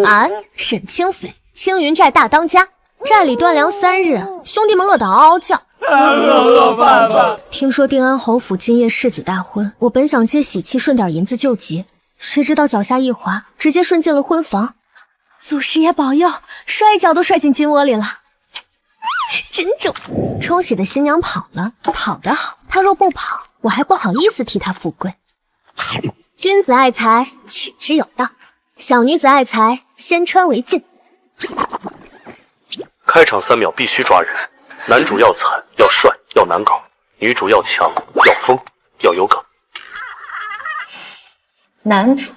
俺沈清妃，青云寨大当家，寨里断粮3日，兄弟们饿得嗷嗷叫。恶爸爸！听说定安侯府今夜世子大婚，我本想借喜气顺点银子救急，谁知道脚下一滑，直接顺进了婚房。祖师爷保佑，摔跤都摔进金窝里了，真重！冲喜的新娘跑了，跑得好，她若不跑，我还不好意思替她富贵。君子爱财，取之有道；小女子爱财，先穿为敬。开场3秒必须抓人，男主要惨要帅要难搞，女主要强要疯要有梗。男主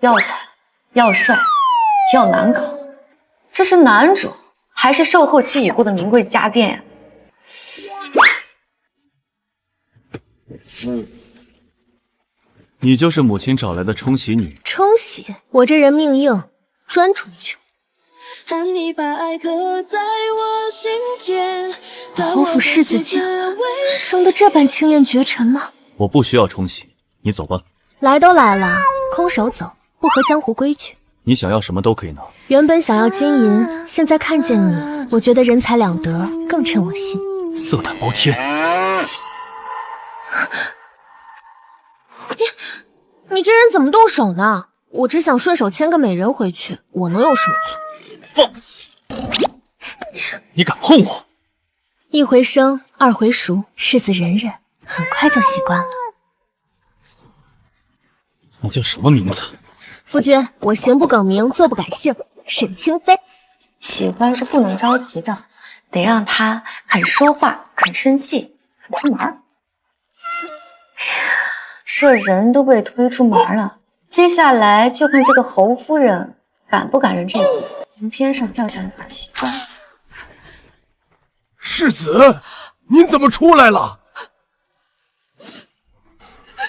要惨要帅要难搞，这是男主还是售后期已过的名贵家电呀？你就是母亲找来的冲喜女。冲喜，我这人命硬，专冲穷。侯府世子竟生得这般清艳绝尘吗？我不需要冲喜，你走吧。来都来了，空手走，不合江湖规矩。你想要什么都可以拿。原本想要金银，现在看见你，我觉得人财两得，更称我心。色胆包天！你这人怎么动手呢？我只想顺手牵个美人回去，我能有什么错？放肆！你敢碰我？一回生，二回熟，世子忍忍，很快就习惯了。你叫什么名字？夫君，我行不更名，坐不改姓，沈清妃。喜欢是不能着急的，得让他肯说话，肯生气，肯出门。这人都被推出门了，接下来就看这个侯夫人敢不敢认这个从天上掉下来的儿媳妇。世子，您怎么出来了？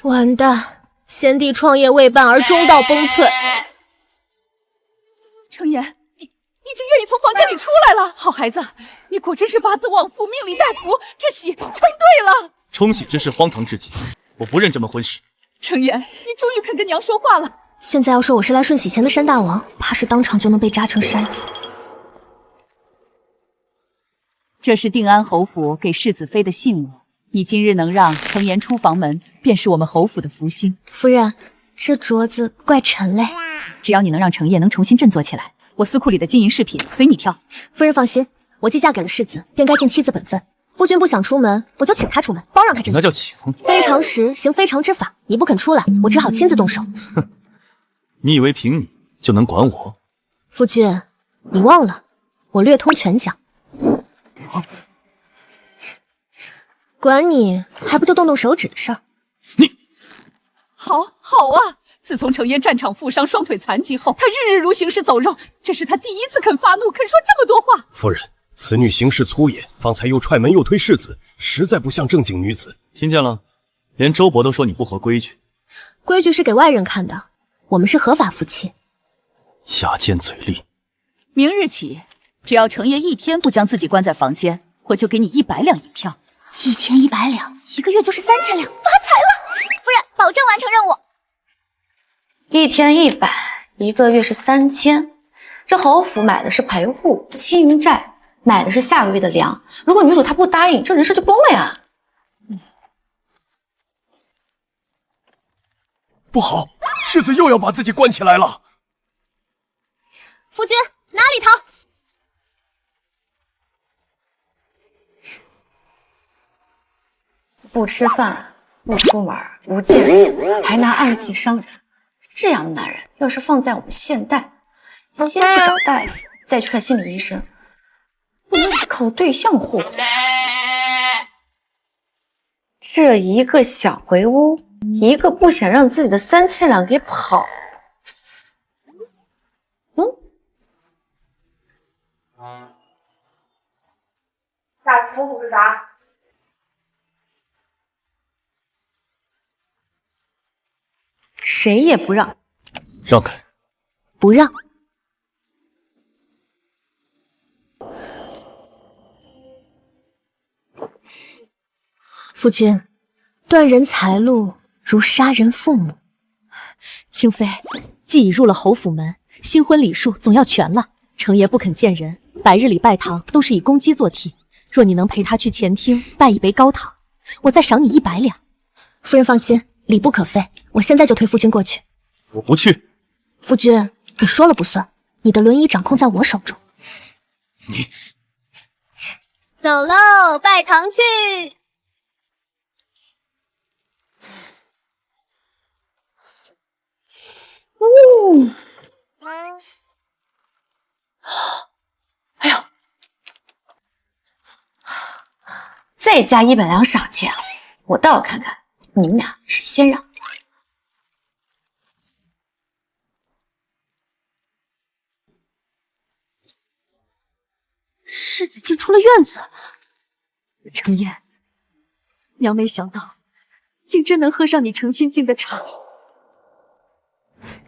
完蛋，先帝创业未半而中道崩殂。程颜，你已经愿意从房间里出来了，好孩子，你果真是八字旺夫，命里带福，这喜成对了。冲喜之事荒唐至极，我不认这门婚事。程颜，你终于肯跟娘说话了。现在要说我是来顺喜钱的山大王，怕是当场就能被扎成筛子。这是定安侯府给世子妃的信物，你今日能让程颜出房门，便是我们侯府的福星。夫人，这镯子怪沉嘞。只要你能让程烨能重新振作起来，我司库里的金银饰品随你挑。夫人放心，我既嫁给了世子，便该尽妻子本分。夫君不想出门，我就请他出门，帮让他振作。那叫请。非常时行非常之法，你不肯出来，我只好亲自动手。哼，你以为凭你就能管我？夫君，你忘了，我略通拳脚。管你还不就动动手指的事儿。你好啊！自从程颜战场负伤，双腿残疾后，他日日如行尸走肉，这是他第一次肯发怒，肯说这么多话。夫人，此女行事粗野，方才又踹门又推世子，实在不像正经女子。听见了？连周伯都说你不合规矩。规矩是给外人看的，我们是合法夫妻。下贱嘴利！明日起，只要程颜1天不将自己关在房间，我就给你100两银票。1天100两，1个月就是3000两，发财了！夫人，保证完成任务。1天100，1个月是3000。这侯府买的是陪护，青云寨买的是下个月的粮。如果女主她不答应，这人设就崩了呀。不好，世子又要把自己关起来了。夫君，哪里逃？不吃饭，不出门，无见人，还拿暗器伤人。这样的男人，要是放在我们现代，先去找大夫，再去看心理医生，我们只靠对象霍霍。这一个小回屋，一个不想让自己的3000两给跑。下次侯府是啥？谁也不让，让开！不让。夫君，断人财路如杀人父母。清妃，既已入了侯府门，新婚礼数总要全了。程爷不肯见人，百日里拜堂都是以公鸡做题。若你能陪他去前厅拜一杯高堂，我再赏你100两。夫人放心，礼不可废，我现在就推夫君过去。我不去。夫君，你说了不算，你的轮椅掌控在我手中。你走喽，拜堂去。哎呦，再加100两赏钱，我倒要看看你们俩谁先让。世子竟出了院子。程燕，娘没想到，竟真能喝上你程亲敬的茶。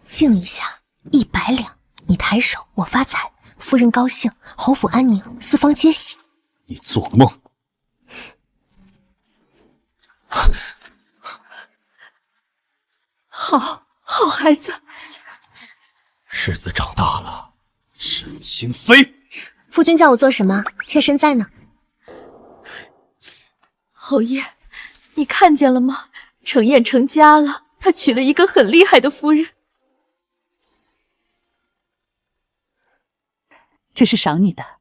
敬一下，100两，你抬手，我发财，夫人高兴，侯府安宁，四方皆喜。你做梦！好孩子。世子长大了，沈清妃。夫君叫我做什么？妾身在呢。侯爷，你看见了吗？程燕成家了，她娶了一个很厉害的夫人。这是赏你的。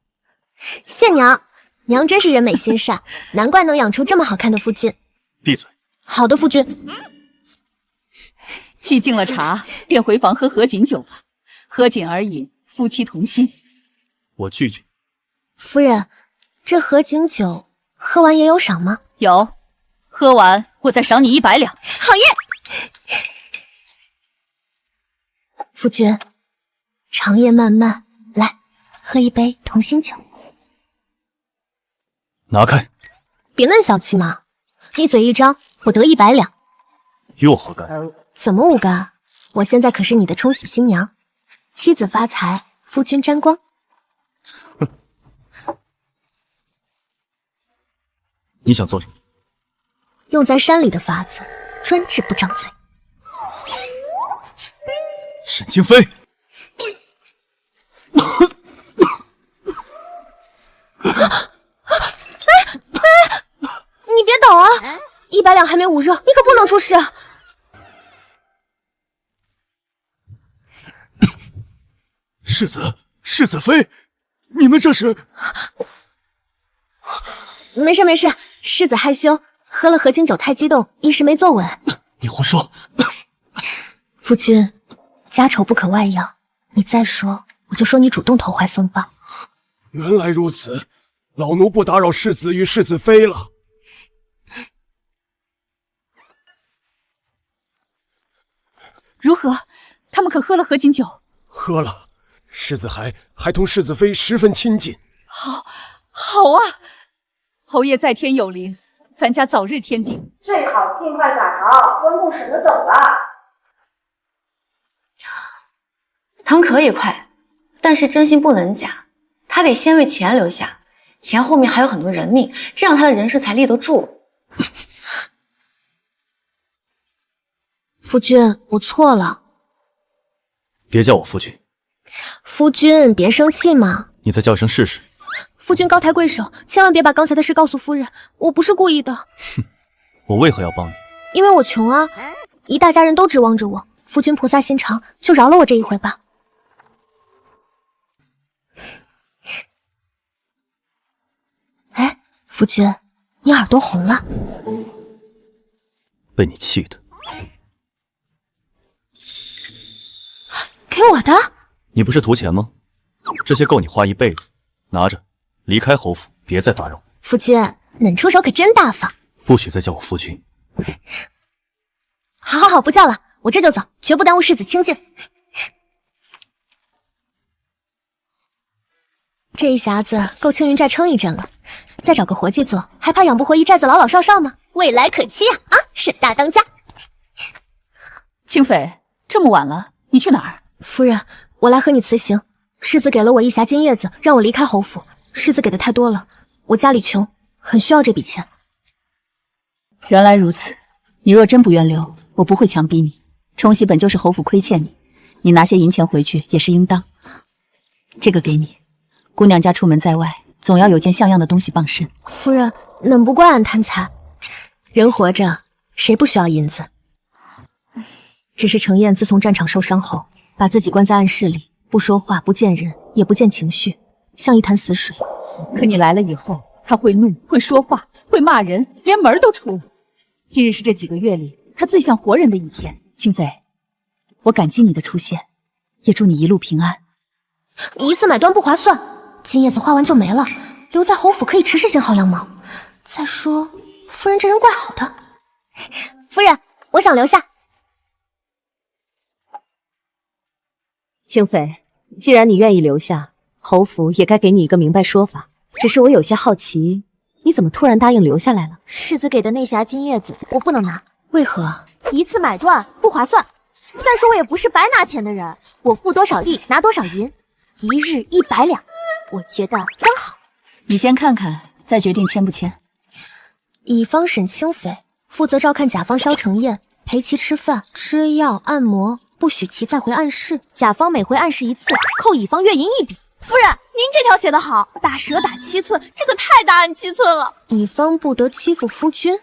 谢娘，娘真是人美心善，难怪能养出这么好看的夫君。闭嘴！好的，夫君。既敬了茶，便回房喝合卺酒吧。喝卺而饮，夫妻同心。我拒绝。夫人，这合卺酒喝完也有赏吗？有，喝完我再赏你100两。好耶！夫君，长夜漫漫，来喝一杯同心酒。拿开！别嫩小气嘛！你嘴一张，我得100两。与我何干？怎么无干？我现在可是你的冲喜新娘，妻子发财，夫君沾光。你想做什么？用在山里的法子，专治不张嘴。沈清妃，你别倒啊！100两还没捂热，你可不能出事。世子妃，你们这是？没事没事，世子害羞，喝了合卺酒太激动，一时没坐稳。你胡说！夫君，家丑不可外扬，你再说，我就说你主动投怀送抱。原来如此，老奴不打扰世子与世子妃了。如何？他们可喝了合卺酒？喝了，世子还同世子妃十分亲近。好啊！侯爷在天有灵，咱家早日添丁。最好尽快下堂，关公省得走吧。堂可以快，但是真心不能假，他得先为钱留下，钱后面还有很多人命，这样他的人设才立得住。夫君，我错了。别叫我夫君。夫君，别生气嘛。你再叫一声试试。夫君高抬贵手，千万别把刚才的事告诉夫人，我不是故意的。哼，我为何要帮你？因为我穷啊，一大家人都指望着我，夫君菩萨心肠，就饶了我这一回吧。哎，夫君，你耳朵红了。被你气的。给我的？你不是图钱吗？这些够你花一辈子，拿着，离开侯府，别再打扰我。夫君，恁出手可真大方。不许再叫我夫君。好好好，不叫了，我这就走，绝不耽误世子清静。这一匣子够青云寨撑一阵了，再找个活计做，还怕养不活一寨子老老少少吗？未来可期呀！啊，沈大当家。清妃，这么晚了，你去哪儿？夫人，我来和你辞行。世子给了我一匣金叶子，让我离开侯府。世子给的太多了，我家里穷，很需要这笔钱。原来如此，你若真不愿留，我不会强逼你。冲喜本就是侯府亏欠你，你拿些银钱回去也是应当。这个给你，姑娘家出门在外，总要有件像样的东西傍身。夫人，恁不怪俺贪财，人活着谁不需要银子？只是程燕自从战场受伤后，把自己关在暗室里，不说话，不见人，也不见情绪，像一潭死水。可你来了以后，她会怒，会说话，会骂人，连门都出了。今日是这几个月里她最像活人的一天。清妃，我感激你的出现，也祝你一路平安。一次买断不划算，金叶子花完就没了，留在侯府可以持世型好样吗？再说，夫人这人怪好的。夫人，我想留下。清妃，既然你愿意留下，侯府也该给你一个明白说法。只是我有些好奇，你怎么突然答应留下来了？世子给的那匣金叶子，我不能拿。为何？一次买断不划算。再说我也不是白拿钱的人，我付多少力拿多少银，一日100两，我觉得刚好。你先看看，再决定签不签。乙方沈清妃负责照看甲方萧承彦，陪其吃饭、吃药、按摩，不许其再回暗室。甲方每回暗示1次，扣乙方月银1笔。夫人，您这条写得好，打蛇打7寸，这个太大案7寸了。乙方不得欺负夫君。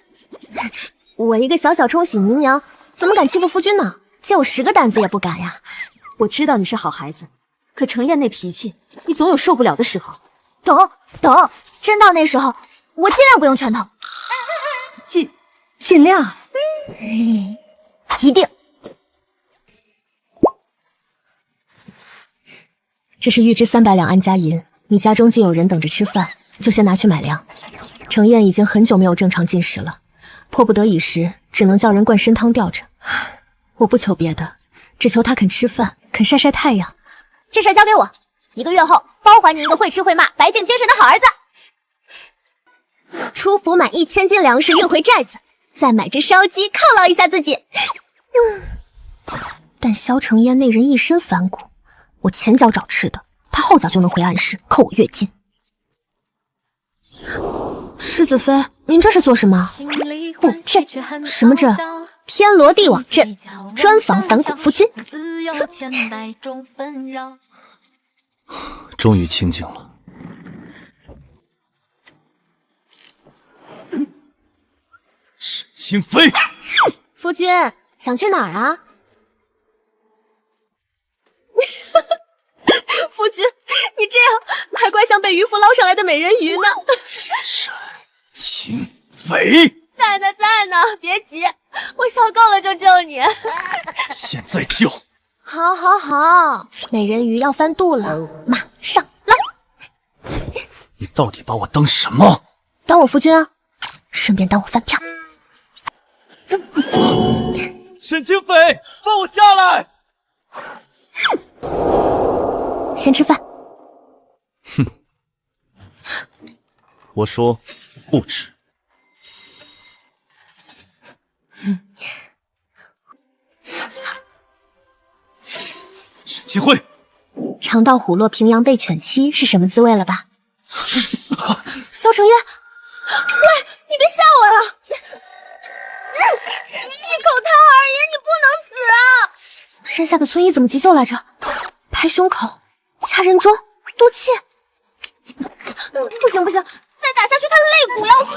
我一个小小冲喜姨娘，怎么敢欺负夫君呢？借我10个胆子也不敢呀。我知道你是好孩子，可程燕那脾气，你总有受不了的时候。等，真到那时候，我尽量不用拳头。尽量。一定。这是预支300两安家银，你家中既有人等着吃饭，就先拿去买粮。程燕已经很久没有正常进食了，迫不得已时，只能叫人灌参汤吊着。我不求别的，只求他肯吃饭，肯晒晒太阳。这事交给我，1个月后包还你一个会吃会骂、白净精神的好儿子。出府买1000斤粮食运回寨子，再买只烧鸡犒劳一下自己。但萧承烟那人一身反骨，我前脚找吃的，他后脚就能回暗室扣我月金。世子妃，您这是做什么？布阵？什么阵？天罗地网阵，专防反骨夫君。终于清静了。沈清妃，夫君想去哪儿啊？夫君，你这样还怪像被渔夫捞上来的美人鱼呢。沈清妃，在呢，别急，我笑够了就救你。现在救！好，美人鱼要翻肚了，马上来。你到底把我当什么？当我夫君啊，顺便当我饭票。沈清妃，放我下来！先吃饭。哼，我说不吃。沈清妃，尝到虎落平阳被犬欺是什么滋味了吧？萧承烟，喂，你别吓我呀！一口汤而已，你不能死啊！山下的村医怎么急救来着？拍胸口，掐人中，多气。不行，再打下去他肋骨要碎。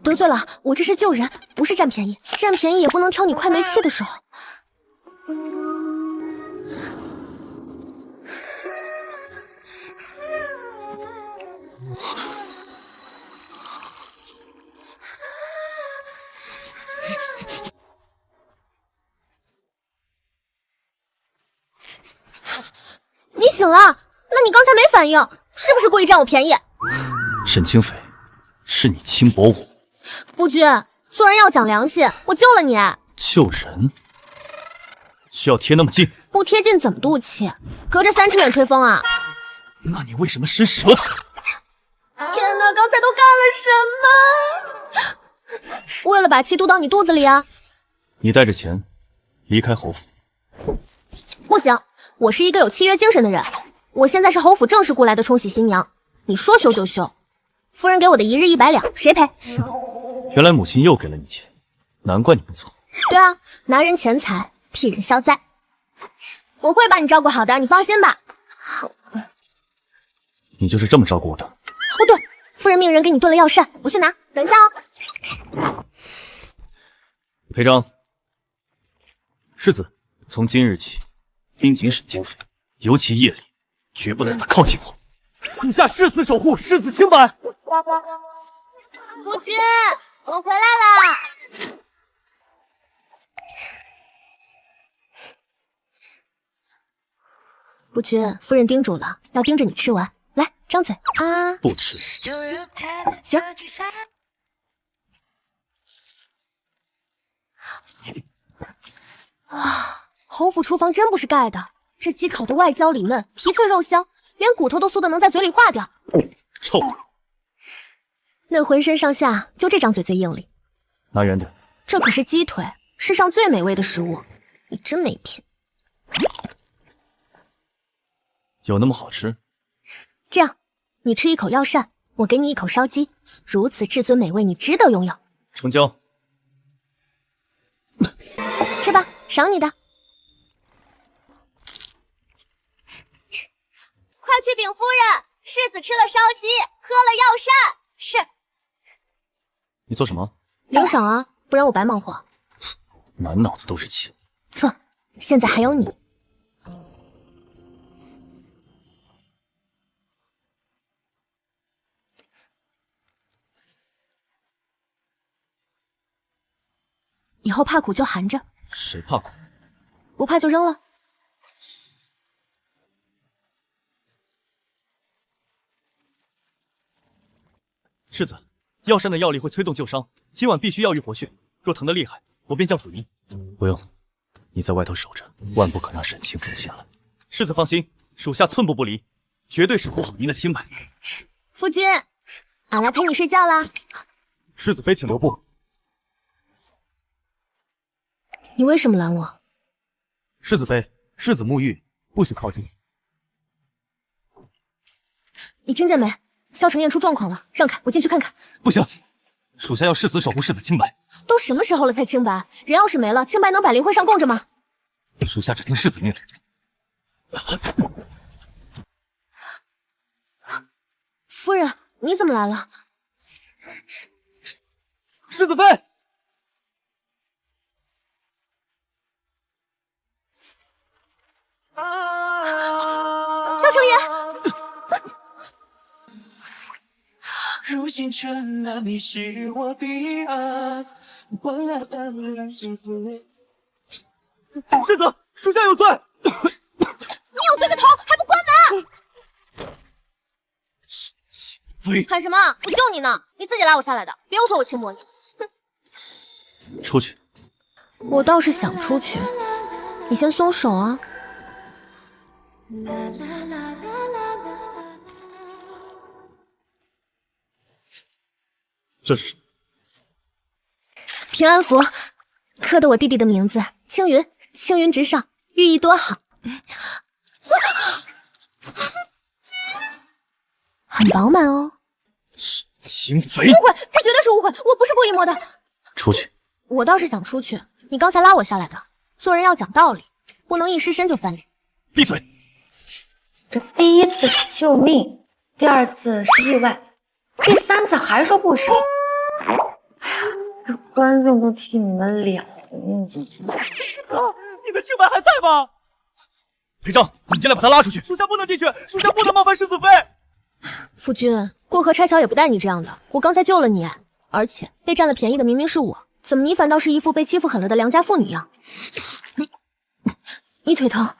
得罪了，我这是救人，不是占便宜。占便宜也不能挑你快没气的时候。你醒了？那你刚才没反应，是不是故意占我便宜？沈清妃，是你轻薄我。夫君，做人要讲良心，我救了你。救人需要贴那么近？不贴近怎么肚脐？隔着3尺远吹风啊！那你为什么伸舌头？天哪，刚才都干了什么？为了把气嘟到你肚子里啊！你带着钱离开侯府。不行，我是一个有契约精神的人。我现在是侯府正式雇来的冲喜新娘，你说休就休。夫人给我的1日100两，谁赔？原来母亲又给了你钱，难怪你不走。对啊，拿人钱财，替人消灾。我会把你照顾好的，你放心吧。你就是这么照顾我的？哦对，夫人命人给你炖了药膳，我去拿，等一下哦。裴章，世子，从今日起，应谨审经匪，尤其夜里，绝不能让他靠近我。属下誓死守护世子清白。夫君，我回来啦。夫君，夫人叮嘱了，要盯着你吃完。来，张嘴啊！不吃。行。啊，侯府厨房真不是盖的，这鸡烤的外焦里嫩，皮脆肉香，连骨头都酥的能在嘴里化掉。臭！那浑身上下就这张嘴最硬哩。拿远点。这可是鸡腿，世上最美味的食物，你真没品。有那么好吃？这样，你吃一口药膳，我给你一口烧鸡，如此至尊美味，你值得拥有。成交。吃吧，赏你的。快去禀夫人，世子吃了烧鸡，喝了药膳。是。你做什么？领赏啊，不然我白忙活。满脑子都是气。错，现在还有你。以后怕苦就含着。谁怕苦？不怕就扔了。世子，药膳的药力会催动旧伤，今晚必须药浴活血。若疼得厉害，我便叫府医。不用，你在外头守着，万不可让沈清风进来。世子放心，属下寸步不离，绝对守护好您的清白。夫君，俺来陪你睡觉啦。世子妃请留步。你为什么拦我？世子妃，世子沐浴，不许靠近。你听见没？萧承彦出状况了，让开，我进去看看。不行，属下要誓死守护世子清白。都什么时候了才清白？人要是没了，清白能摆灵灰上供着吗？属下只听世子命令。夫人，你怎么来了？世子妃。萧承彦。如今春了，你是我的爱，换来淡然心思。世子，属下有罪。你有罪个头，还不关门！妃，喊什么？我救你呢，你自己拉我下来的，别又说我轻薄你。哼！出去。我倒是想出去，你先松手啊。这是什么？平安符，刻的我弟弟的名字，青云，青云直上，寓意多好。很饱满哦。清妃，误会，这绝对是误会，我不是故意摸的。出去。我倒是想出去，你刚才拉我下来的，做人要讲道理，不能一失身就翻脸。闭嘴！这第一次是救命，第二次是意外，第三次还说不熟。这观众都替你们脸红。你的清白还在吗？裴章，你进来把他拉出去。属下不能进去，属下不能冒犯世子妃。夫君，过河拆桥也不带你这样的。我刚才救了你，而且被占了便宜的明明是我，怎么你反倒是一副被欺负狠了的良家妇女样？你腿疼？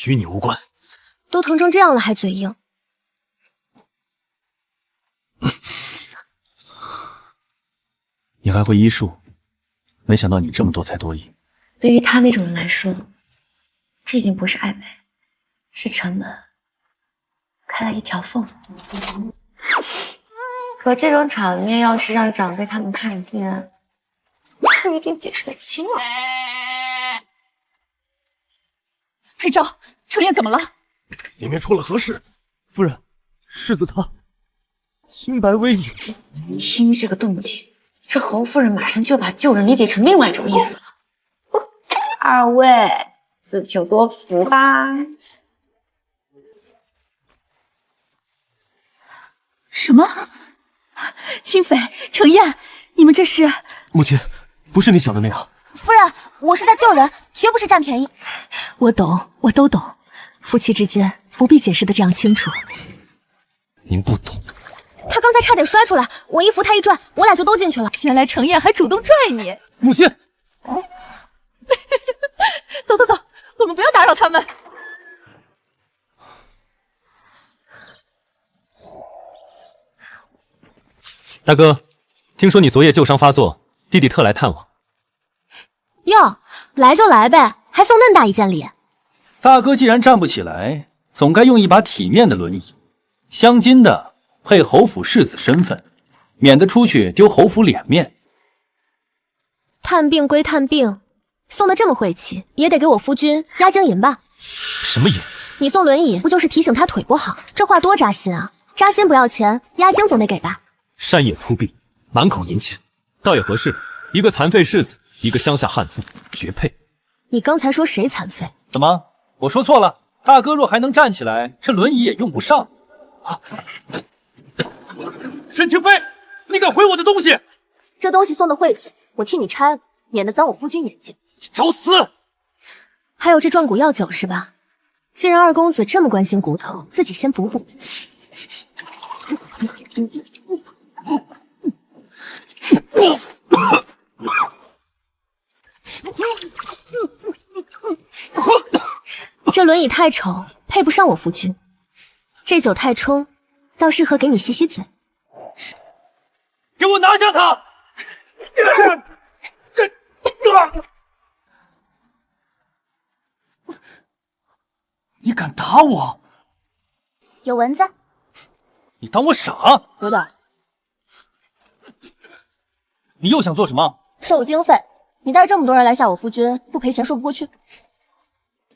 与你无关。都疼成这样了还嘴硬。你还会医术，没想到你这么多才多艺。对于他那种人来说，这已经不是爱美，是城门开了一条缝。可这种场面要是让长辈他们看见，不一定解释得清啊。裴昭，承彦怎么了？里面出了何事？夫人，世子他清白威严。听这个动静，这侯夫人马上就把救人理解成另外一种意思了。二位自求多福吧。什么？清妃、程燕，你们这是？母亲，不是你想的那样。夫人，我是在救人，绝不是占便宜。我懂，我都懂。夫妻之间不必解释的这样清楚。您不懂。他刚才差点摔出来，我一扶他一拽，我俩就都进去了。原来程燕还主动拽你。母亲，走走走，我们不要打扰他们。大哥，听说你昨夜旧伤发作，弟弟特来探望。哟，来就来呗，还送嫩大一件礼。大哥既然站不起来，总该用一把体面的轮椅，镶金的，配侯府世子身份，免得出去丢侯府脸面。探病归探病，送的这么晦气，也得给我夫君压惊银吧？什么银？你送轮椅不就是提醒他腿不好？这话多扎心啊！扎心不要钱，押金总得给吧？山野粗鄙，满口银钱，倒也合适。一个残废世子，一个乡下悍妇，绝配。你刚才说谁残废？怎么？我说错了？大哥若还能站起来，这轮椅也用不上。沈清妃，你敢毁我的东西？这东西送的晦气，我替你拆了，免得脏我夫君眼睛。找死！还有这壮骨药酒是吧？既然二公子这么关心骨头，自己先补补。这轮椅太丑，配不上我夫君。这酒太冲，倒适合给你洗洗嘴。给我拿下他！你敢打我？有蚊子。你当我傻？有点。你又想做什么？收经费。你带这么多人来吓我夫君，不赔钱说不过去。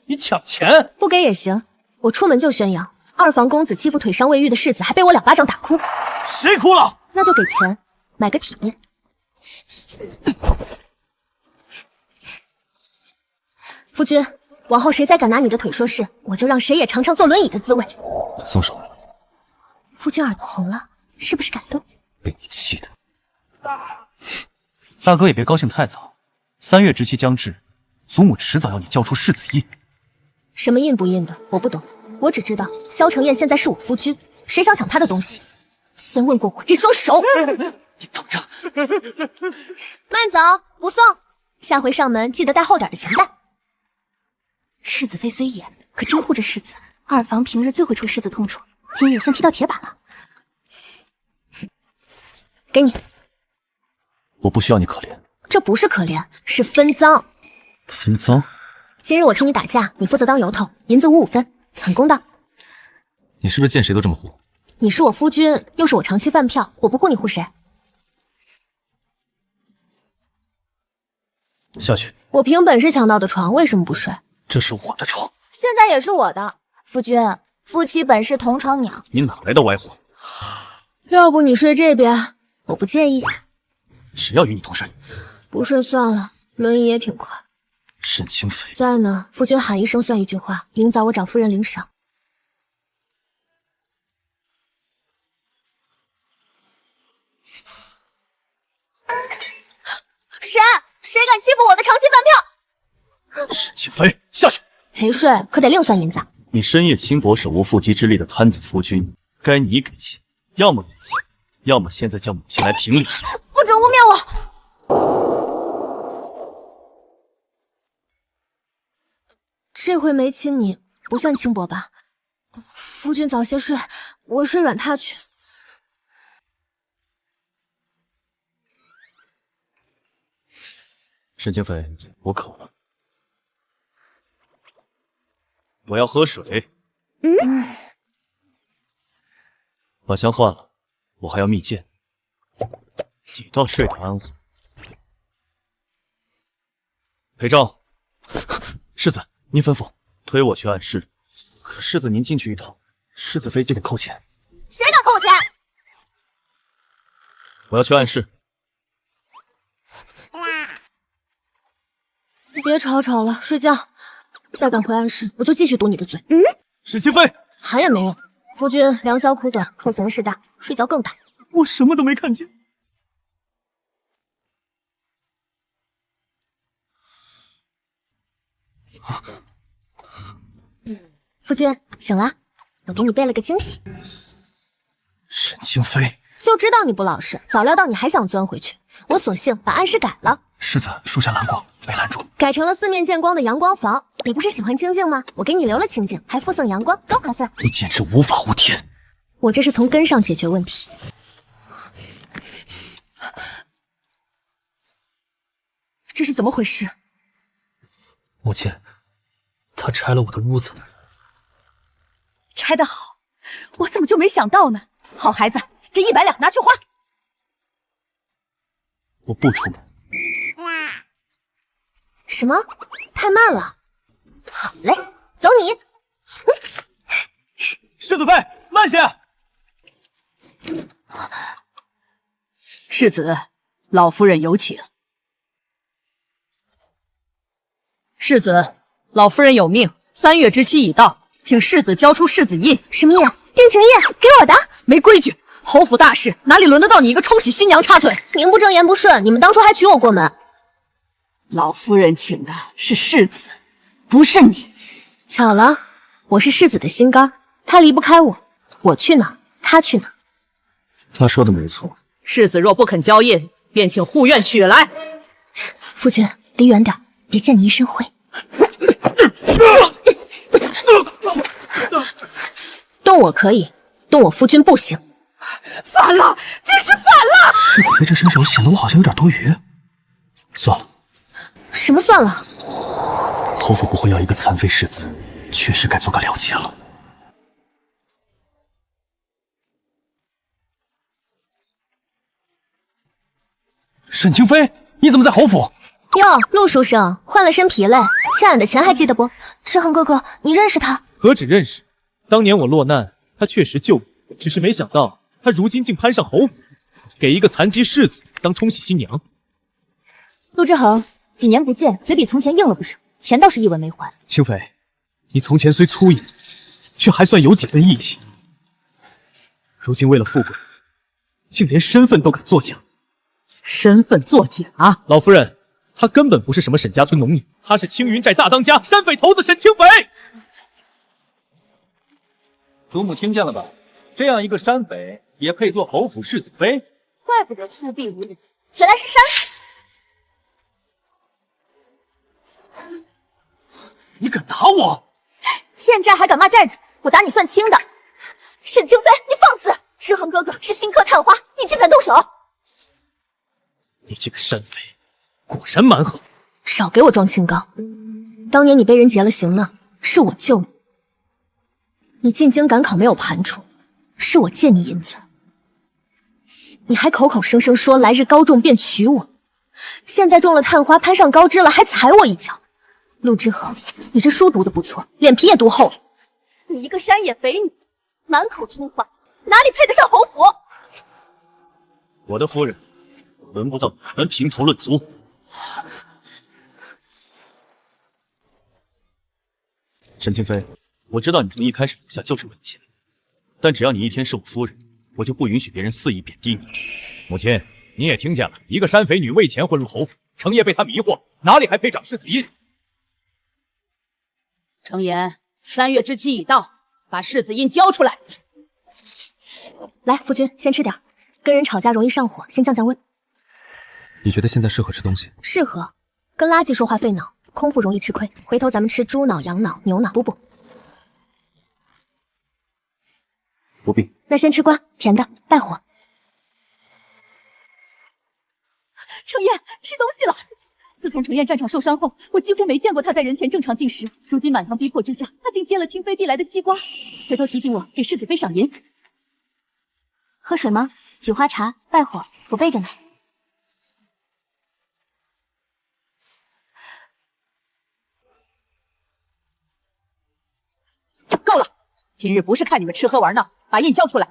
你抢钱？不给也行。我出门就宣扬，二房公子欺负腿伤未愈的世子，还被我2巴掌打哭。谁哭了？那就给钱，买个体面。夫君，往后谁再敢拿你的腿说事，我就让谁也尝尝坐轮椅的滋味。松手。夫君耳朵红了，是不是感动？被你气的。大哥也别高兴太早，3月之期将至，祖母迟早要你交出世子印。什么印不印的，我不懂。我只知道萧承彦现在是我夫君，谁想抢他的东西，先问过我这双手。你等着，慢走，不送。下回上门记得带厚点的钱袋。世子妃虽野，可真护着世子。二房平日最会出世子痛处，今日算踢到铁板了。给你。我不需要你可怜。这不是可怜，是分赃。分赃？今日我替你打架，你负责当由头，银子55分，很公道。你是不是见谁都这么护？你是我夫君，又是我长期饭票，我不护你护谁？下去。我凭本事抢到的床，为什么不睡？这是我的床，现在也是我的。夫君，夫妻本是同床鸟。你哪来的歪话？要不你睡这边，我不介意。谁要与你同睡？不睡算了，轮椅也挺快。沈清妃在呢，夫君喊一声算一句话，明早我找夫人领赏。谁敢欺负我的长期饭票？沈清妃，下去。陪睡可得另算银子。你深夜轻薄手无缚鸡之力的贪子夫君，该你给钱，要么给钱，要么现在叫母亲来评理。不准污蔑我！这回没亲你，不算轻薄吧？夫君早些睡，我睡软榻去。沈清妃，我渴了，我要喝水。把香换了，我还要蜜饯。你倒睡得安稳。裴正，世子，您吩咐，推我去暗室。可世子您进去一趟，世子妃就得扣钱。谁敢扣钱？我要去暗室。别吵吵了，睡觉。再敢回暗室，我就继续堵你的嘴。沈清妃，喊也没用。夫君良宵苦短，扣钱事大，睡觉更大。我什么都没看见。夫君醒了，我给你备了个惊喜。沈清妃，就知道你不老实，早料到你还想钻回去，我索性把暗室改了。世子属下拦过，没拦住。改成了四面见光的阳光房。你不是喜欢清静吗？我给你留了清静，还附赠阳光，多划算。你简直无法无天。我这是从根上解决问题。这是怎么回事？母亲，他拆了我的屋子。拆得好，我怎么就没想到呢？好孩子，这100两拿去花。我不出门。什么？太慢了。好嘞，走你。世子妃，慢些。世子，老夫人有请。世子，老夫人有命，3月之期已到，请世子交出世子印。什么印？定情印，给我的。没规矩，侯府大事哪里轮得到你一个冲喜新娘插嘴？名不正言不顺，你们当初还娶我过门。老夫人请的是世子，不是你。巧了，我是世子的心肝，他离不开我，我去哪儿，他去哪儿。他说的没错。世子若不肯交印，便请护院取来。夫君，离远点，别溅你一身灰。动我可以，动我夫君不行。反了，真是反了！世子妃这身手显得我好像有点多余。算了。什么算了？侯府不会要一个残废世子，确实该做个了结了。沈清妃，你怎么在侯府？哟，陆书生换了身皮嘞，欠俺的钱还记得不？志恒哥哥，你认识他？何止认识，当年我落难，他确实救我，只是没想到他如今竟攀上侯府，给一个残疾世子当冲喜新娘。陆志恒，几年不见，嘴比从前硬了不少，钱倒是一文没还。清妃，你从前虽粗野，却还算有几分义气。如今为了富贵，竟连身份都敢作假。身份作假？老夫人，她根本不是什么沈家村农女，她是青云寨大当家山匪头子沈清妃。祖母听见了吧？这样一个山匪也配做侯府世子妃？怪不得粗鄙无礼，原来是山匪。你敢打我？欠债还敢骂债主，我打你算轻的。沈清妃，你放肆！志恒哥哥是新科探花，你竟敢动手！你这个山匪，果然蛮横。少给我装清高！当年你被人劫了行呢，是我救你；你进京赶考没有盘出，是我借你银子。你还口口声声说来日高中便娶我，现在中了探花攀上高枝了，还踩我一脚。陆之恒，你这书读得不错，脸皮也读厚了。你一个山野肥女，满口粗话，哪里配得上侯府？我的夫人，轮不到你们评头论足。沈清妃，我知道你从一开始留下就是为了钱，但只要你一天是我夫人，我就不允许别人肆意贬低你。母亲，你也听见了，一个山匪女为钱混入侯府，程爷被她迷惑，哪里还配掌世子印？程岩，3月之期已到，把世子印交出来。来，夫君先吃点，跟人吵架容易上火，先降降温。你觉得现在适合吃东西？适合，跟垃圾说话费脑，空腹容易吃亏。回头咱们吃猪脑、羊脑、牛脑，补补。不必。那先吃瓜，甜的，败火。程燕，吃东西了。自从程燕战场受伤后，我几乎没见过她在人前正常进食。如今满堂逼迫之下，她竟接了清妃递来的西瓜，回头提醒我给世子妃赏银。喝水吗？菊花茶，败火，我备着呢。够了！今日不是看你们吃喝玩闹，把印交出来。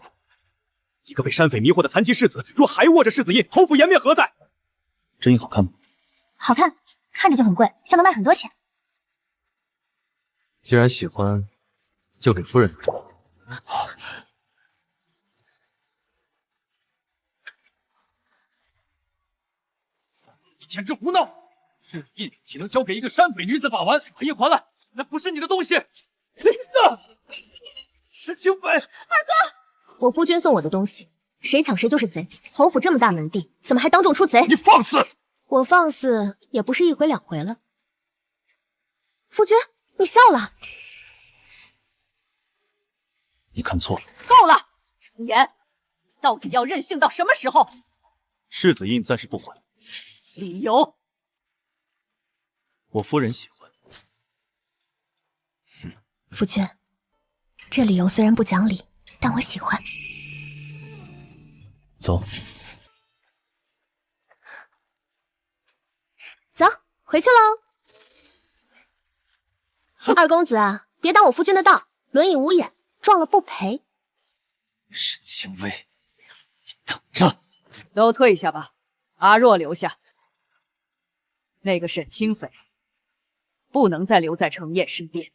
一个被山匪迷惑的残疾世子，若还握着世子印，侯府颜面何在？真印好看吗？好看，看着就很贵，像能卖很多钱。既然喜欢，就给夫人。你简直胡闹！世子印岂能交给一个山匪女子把玩？把印还来，那不是你的东西。沈清妃，我夫君送我的东西，谁抢谁就是贼。侯府这么大门第，怎么还当众出贼？你放肆！我放肆也不是一回两回了。夫君，你笑了。你看错了。够了，程颜，到底要任性到什么时候？世子印暂时不还，理由？我夫人喜欢。夫君，这理由虽然不讲理，但我喜欢。走。走，回去喽。二公子啊，别挡我夫君的道，轮椅无眼，撞了不赔。沈清薇，你等着！都退下吧，阿若留下。那个沈清妃不能再留在程砚身边。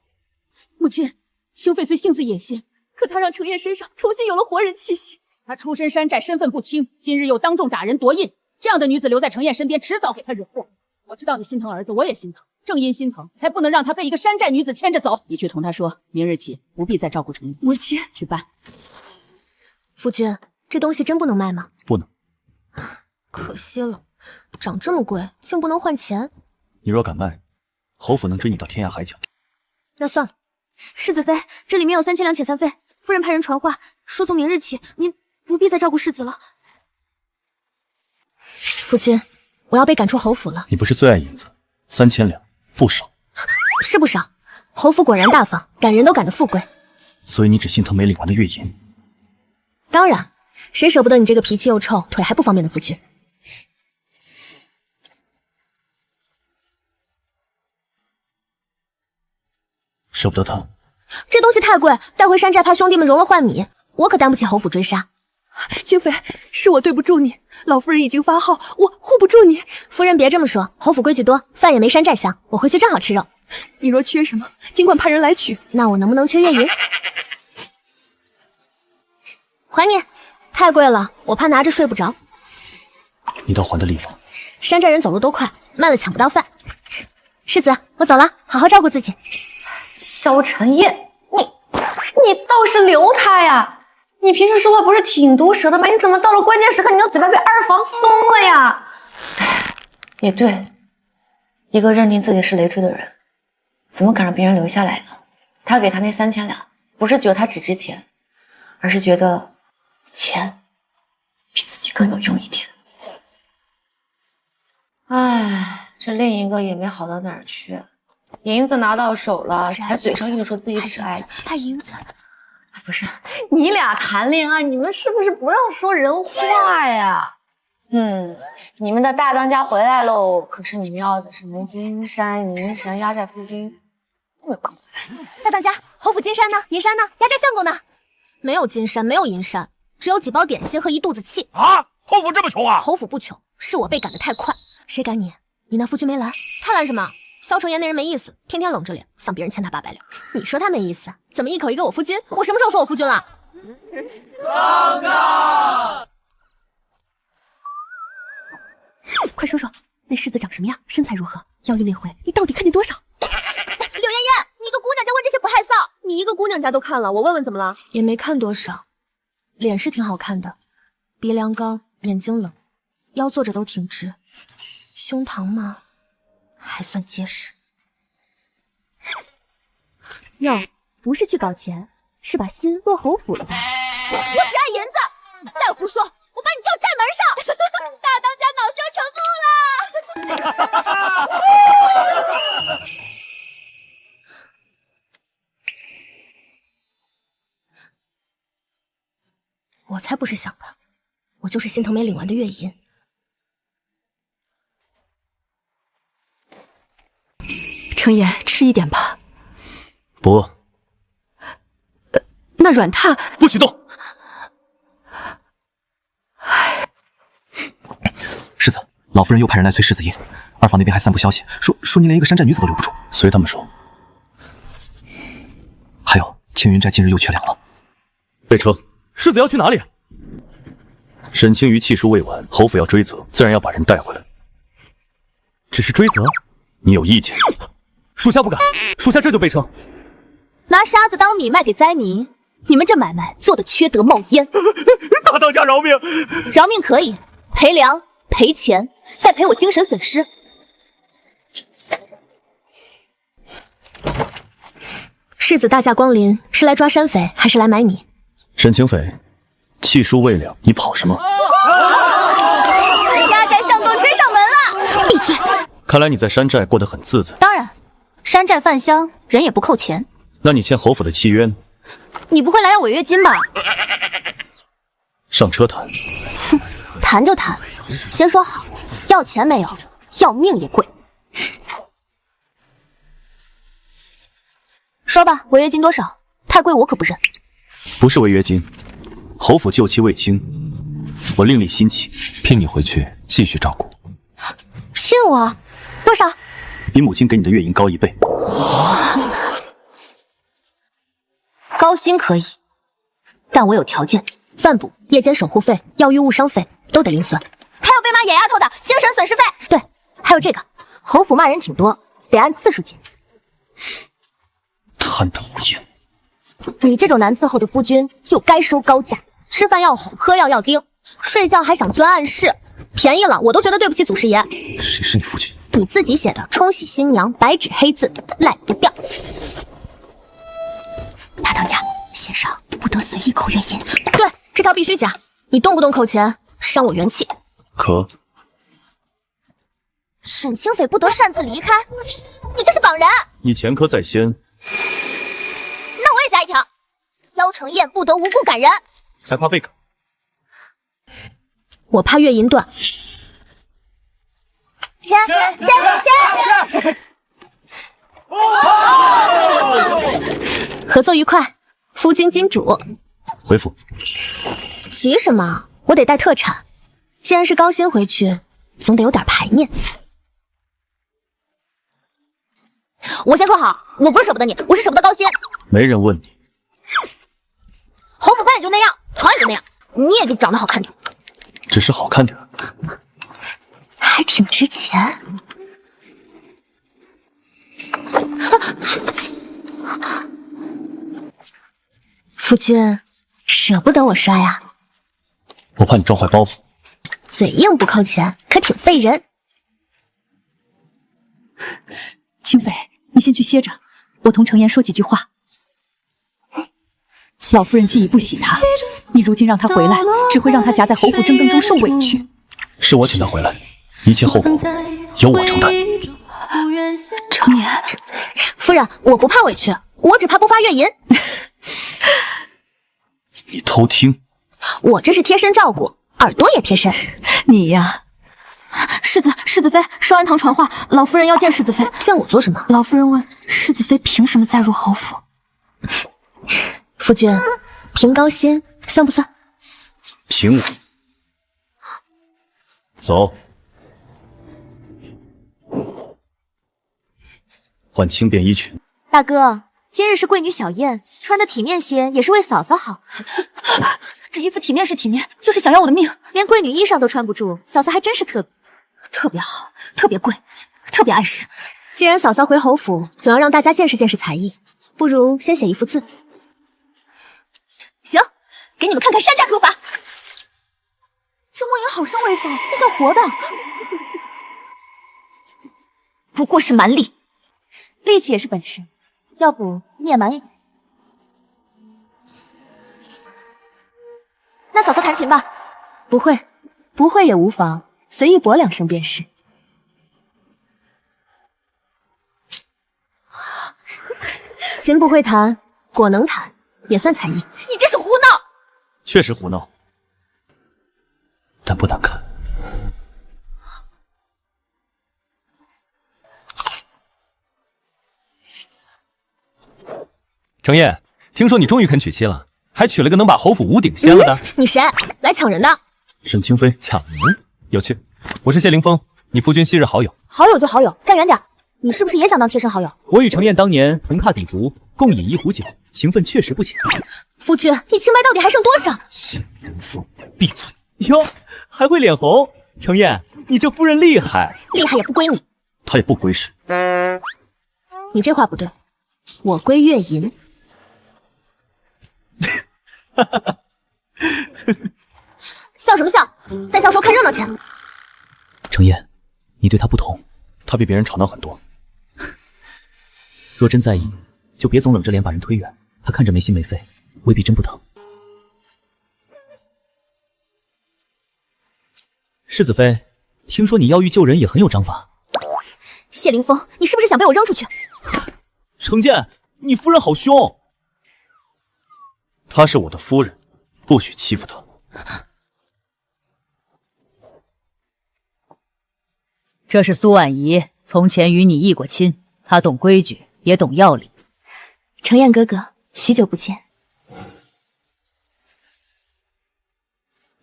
母亲，清妃虽性子野心，可她让程砚身上重新有了活人气息。她出身山寨，身份不清，今日又当众打人夺印，这样的女子留在程砚身边，迟早给她惹祸。我知道你心疼儿子，我也心疼。正因心疼，才不能让他被一个山寨女子牵着走。你去同他说，明日起不必再照顾程砚。母亲，去办。夫君，这东西真不能卖吗？不能。可惜了，长这么贵，竟不能换钱。你若敢卖，侯府能追你到天涯海角。那算了。世子妃，这里面有3000两遣散费，夫人派人传话，说从明日起，您不必再照顾世子了。夫君，我要被赶出侯府了。你不是最爱银子，3000两不少。是不少，侯府果然大方，赶人都赶得富贵。所以你只心疼没领完的月银？当然，谁舍不得你这个脾气又臭、腿还不方便的夫君？舍不得他？这东西太贵，带回山寨怕兄弟们融了换米，我可担不起侯府追杀。清妃，是我对不住你，老夫人已经发号，我护不住你。夫人别这么说，侯府规矩多，饭也没山寨香，我回去正好吃肉。你若缺什么，尽管派人来取。那我能不能缺月银？还你，太贵了，我怕拿着睡不着。你倒还得利落。山寨人走路都快，慢了抢不到饭。世子，我走了，好好照顾自己。萧晨砚，你倒是留他呀！你平时说话不是挺毒舌的吗？你怎么到了关键时刻，你的嘴巴被二房封了呀？也对，一个认定自己是累赘的人，怎么敢让别人留下来呢？他给他那3000两，不是觉得他只值钱，而是觉得钱比自己更有用一点。唉，这另一个也没好到哪儿去，银子拿到手了，还嘴上硬说自己只爱钱，爱银子。不是，你俩谈恋爱，你们是不是不要说人话呀？你们的大当家回来喽，可是你们要的什么金山银山压寨夫君没有跟回来。大当家，侯府金山呢？银山呢？压寨相公呢？没有金山，没有银山，只有几包点心和一肚子气。啊！侯府这么穷啊？侯府不穷，是我被赶得太快。谁赶你？你那夫君没拦？他拦什么？萧承言那人没意思，天天冷着脸，想别人欠他800两。你说他没意思，怎么一口一个我夫君？我什么时候说我夫君了？刚刚，快说说，那世子长什么样？身材如何？妖异那回你到底看见多少？柳妍妍，你一个姑娘家问这些不害臊？你一个姑娘家都看了，我问问怎么了？也没看多少，脸是挺好看的，鼻梁高，眼睛冷，腰坐着都挺直，胸膛嘛还算结实。哟，不是去搞钱，是把心落侯府了吧？我只爱银子，你再胡说，我把你吊寨门上！大当家恼羞成怒了！我才不是想的，我就是心疼没领完的月银。程言，吃一点吧。不饿。那软榻不许动。老夫人又派人来催世子爷，二房那边还散布消息，说您连一个山寨女子都留不住。随他们说。还有，青云寨近日又缺粮了。备车，世子要去哪里？沈清瑜弃书未完，侯府要追责，自然要把人带回来。只是追责？你有意见？属下不敢，属下这就备车。拿沙子当米卖给灾民，你们这买卖做的缺德冒烟。大当家饶命！饶命可以，赔粮、赔钱，再赔我精神损失。世子大驾光临，是来抓山匪还是来买米？沈清妃，弃书未了，你跑什么？压寨巷动追上门了！闭嘴！看来你在山寨过得很自在。当然，山寨饭香，人也不扣钱。那你欠侯府的契约呢？你不会来要违约金吧？上车谈。哼，谈就谈，先说好，要钱没有，要命也贵。说吧，违约金多少？太贵我可不认。不是违约金，侯府旧期未清，我另立新期，聘你回去继续照顾。聘我多少？比母亲给你的月银高1倍。高薪可以，但我有条件，饭补、夜间守护费、药浴误伤费都得另算，还有被骂野丫头的精神损失费。对，还有这个，侯府骂人挺多，得按次数计。贪得无厌。你这种难伺候的夫君就该收高价，吃饭要哄，喝药要盯，睡觉还想钻暗室，便宜了我都觉得对不起祖师爷。谁是你夫君？你自己写的冲喜新娘，白纸黑字，赖不掉。大当家，线上不得随意扣月银。对，这条必须加。你动不动扣钱，伤我元气。可沈清妃不得擅自离开，你这是绑人。你前科在先，那我也加一条，萧承彦不得无故赶人。还怕被赶？我怕月银断。签。合作愉快，夫君金主。回府。急什么？我得带特产。既然是高薪回去，总得有点排面。我先说好，我不是舍不得你，我是舍不得高薪。没人问你。侯府饭也就那样，床也就那样，你也就长得好看点。只是好看点，还挺值钱。夫君，舍不得我摔啊？我怕你撞坏包袱。嘴硬不扣钱，可挺费人。清妃，你先去歇着，我同程颜说几句话。老夫人既已不喜他，你如今让他回来，只会让他夹在侯府争斗中受委屈。是我请他回来，一切后果由我承担。程颜，夫人，我不怕委屈，我只怕不发月银。你偷听？我这是贴身照顾，耳朵也贴身。你呀，世子妃，寿安堂传话，老夫人要见世子妃。见我做什么？老夫人问世子妃凭什么再入侯府？夫君，凭高薪算不算？凭我。走。换轻便衣裙。大哥，今日是贵女小宴，穿的体面些也是为嫂嫂好。这衣服体面是体面，就是想要我的命。连贵女衣裳都穿不住，嫂嫂还真是特别好，特别贵，特别碍事。既然嫂嫂回侯府，总要让大家见识见识才艺，不如先写一幅字。行，给你们看看山寨书法。这莫言好生威风，那像活的。不过是蛮力，力气也是本事，要不你也蛮一点。那嫂嫂弹琴吧。不会，不会也无妨，随意搏2声便是。琴不会弹，果能弹，也算才艺。你这是胡闹！确实胡闹，但不难看。程砚，听说你终于肯娶妻了，还娶了个能把侯府屋顶掀了的。你谁？来抢人的？沈清妃，抢人有趣。我是谢凌风，你夫君昔日好友。好友就好友，站远点。你是不是也想当贴身好友？我与程燕当年同踏底族，共饮一壶酒，情分确实不浅。夫君，你清白到底还剩多少？谢凌风，闭嘴！哟，还会脸红？程燕，你这夫人厉害。厉害也不归你。她也不归是。你这话不对，我归月银。笑什么笑？在笑时候看热闹去。程燕，你对他不同，她比别人吵闹很多。若真在意，就别总冷着脸把人推远。他看着没心没肺，未必真不疼。世子妃，听说你要欲救人也很有章法。谢凌风，你是不是想被我扔出去？程健，你夫人好凶。她是我的夫人，不许欺负她。这是苏婉仪，从前与你议过亲，她懂规矩，也懂要领。程燕哥哥，许久不见。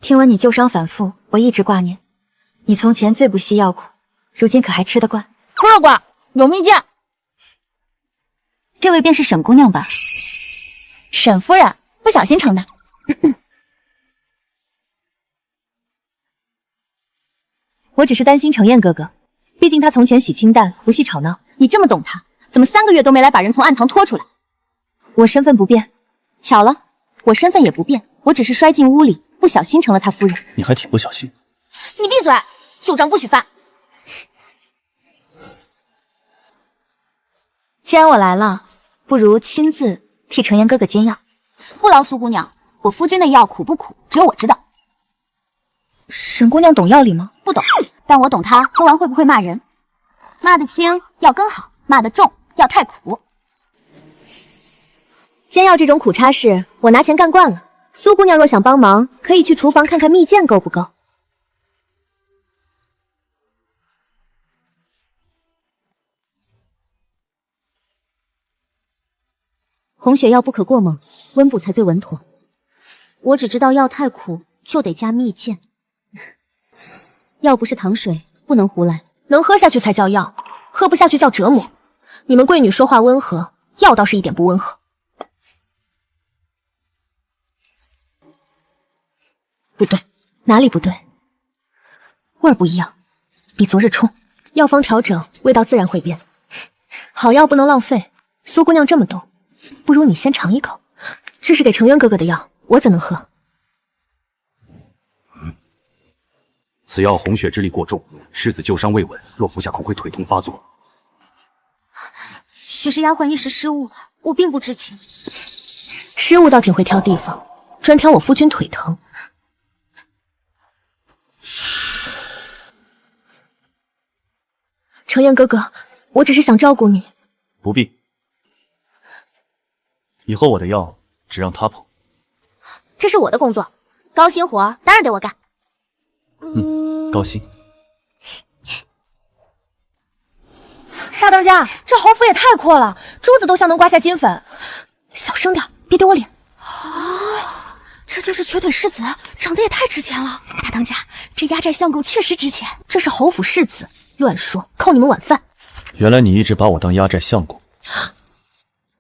听闻你旧伤反复，我一直挂念。你从前最不惜药苦，如今可还吃得惯？吃得惯，有蜜饯。这位便是沈姑娘吧？沈夫人，不小心成的。我只是担心程燕哥哥，毕竟他从前喜清淡，不喜吵闹。你这么懂他，怎么3个月都没来把人从暗堂拖出来？我身份不变，巧了，我身份也不变，我只是摔进屋里，不小心成了他夫人。你还挺不小心。你闭嘴，旧账不许翻。既然我来了，不如亲自替程燕哥哥煎药。不劳苏姑娘，我夫君的药苦不苦，只有我知道。沈姑娘懂药理吗？不懂，但我懂她喝完会不会骂人。骂得轻药更好，骂得重药太苦。煎药这种苦差事，我拿钱干惯了。苏姑娘若想帮忙，可以去厨房看看蜜饯够不够。红血药不可过猛，温补才最稳妥。我只知道药太苦，就得加蜜饯。药不是糖水，不能胡来，能喝下去才叫药，喝不下去叫折磨。你们贵女说话温和，药倒是一点不温和。不对，哪里不对？味儿不一样，比昨日冲。药方调整，味道自然会变。好药不能浪费，苏姑娘这么懂，不如你先尝一口。这是给程渊哥哥的药，我怎能喝？此药红血之力过重，世子旧伤未稳，若服下恐会腿痛发作。许是丫鬟一时失误，我并不知情。失误倒挺会挑地方，专挑我夫君腿疼。程燕哥哥，我只是想照顾你。不必，以后我的药只让他碰。这是我的工作，高薪活当然得我干。高薪。大当家，这侯府也太阔了，珠子都像能刮下金粉。小声点，别丢我脸。啊，这就是瘸腿世子，长得也太值钱了。大当家，这压寨相公确实值钱，这是侯府世子。乱说，扣你们晚饭。原来你一直把我当压寨相公。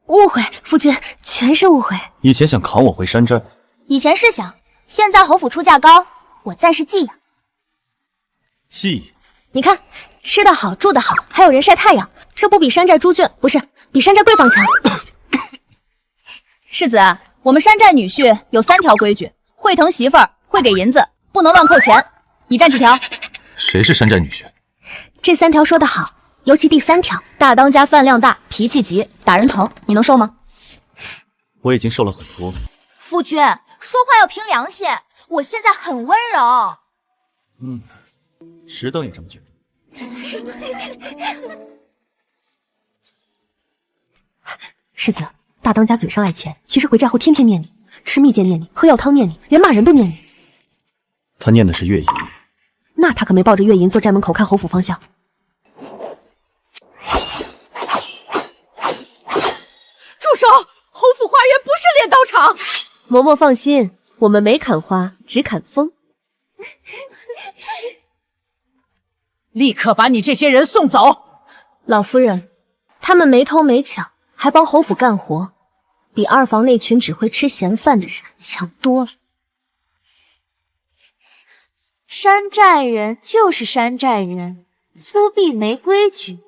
误会，夫君，全是误会。以前想扛我回山寨，以前是想，现在侯府出价高，我暂时寄养。寄？你看，吃得好，住得好，还有人晒太阳，这不比山寨猪圈，不是比山寨贵坊强？世子，我们山寨女婿有3条规矩：会疼媳妇儿，会给银子，不能乱扣钱。你占几条？谁是山寨女婿？这3条说得好，尤其第3条，大当家饭量大，脾气急，打人疼，你能受吗？我已经受了很多。夫君，说话要凭良心，我现在很温柔。石灯也这么觉得。世子，大当家嘴上爱钱，其实回寨后天天念你，吃蜜饯念你，喝药汤念你，连骂人都念你。他念的是月银，那他可没抱着月银坐寨门口看侯府方向。住手！侯府花园不是练刀场。嬷嬷放心，我们没砍花，只砍风。立刻把你这些人送走。老夫人，他们没偷没抢，还帮侯府干活，比二房那群只会吃闲饭的人强多了。山寨人就是山寨人，粗鄙没规矩，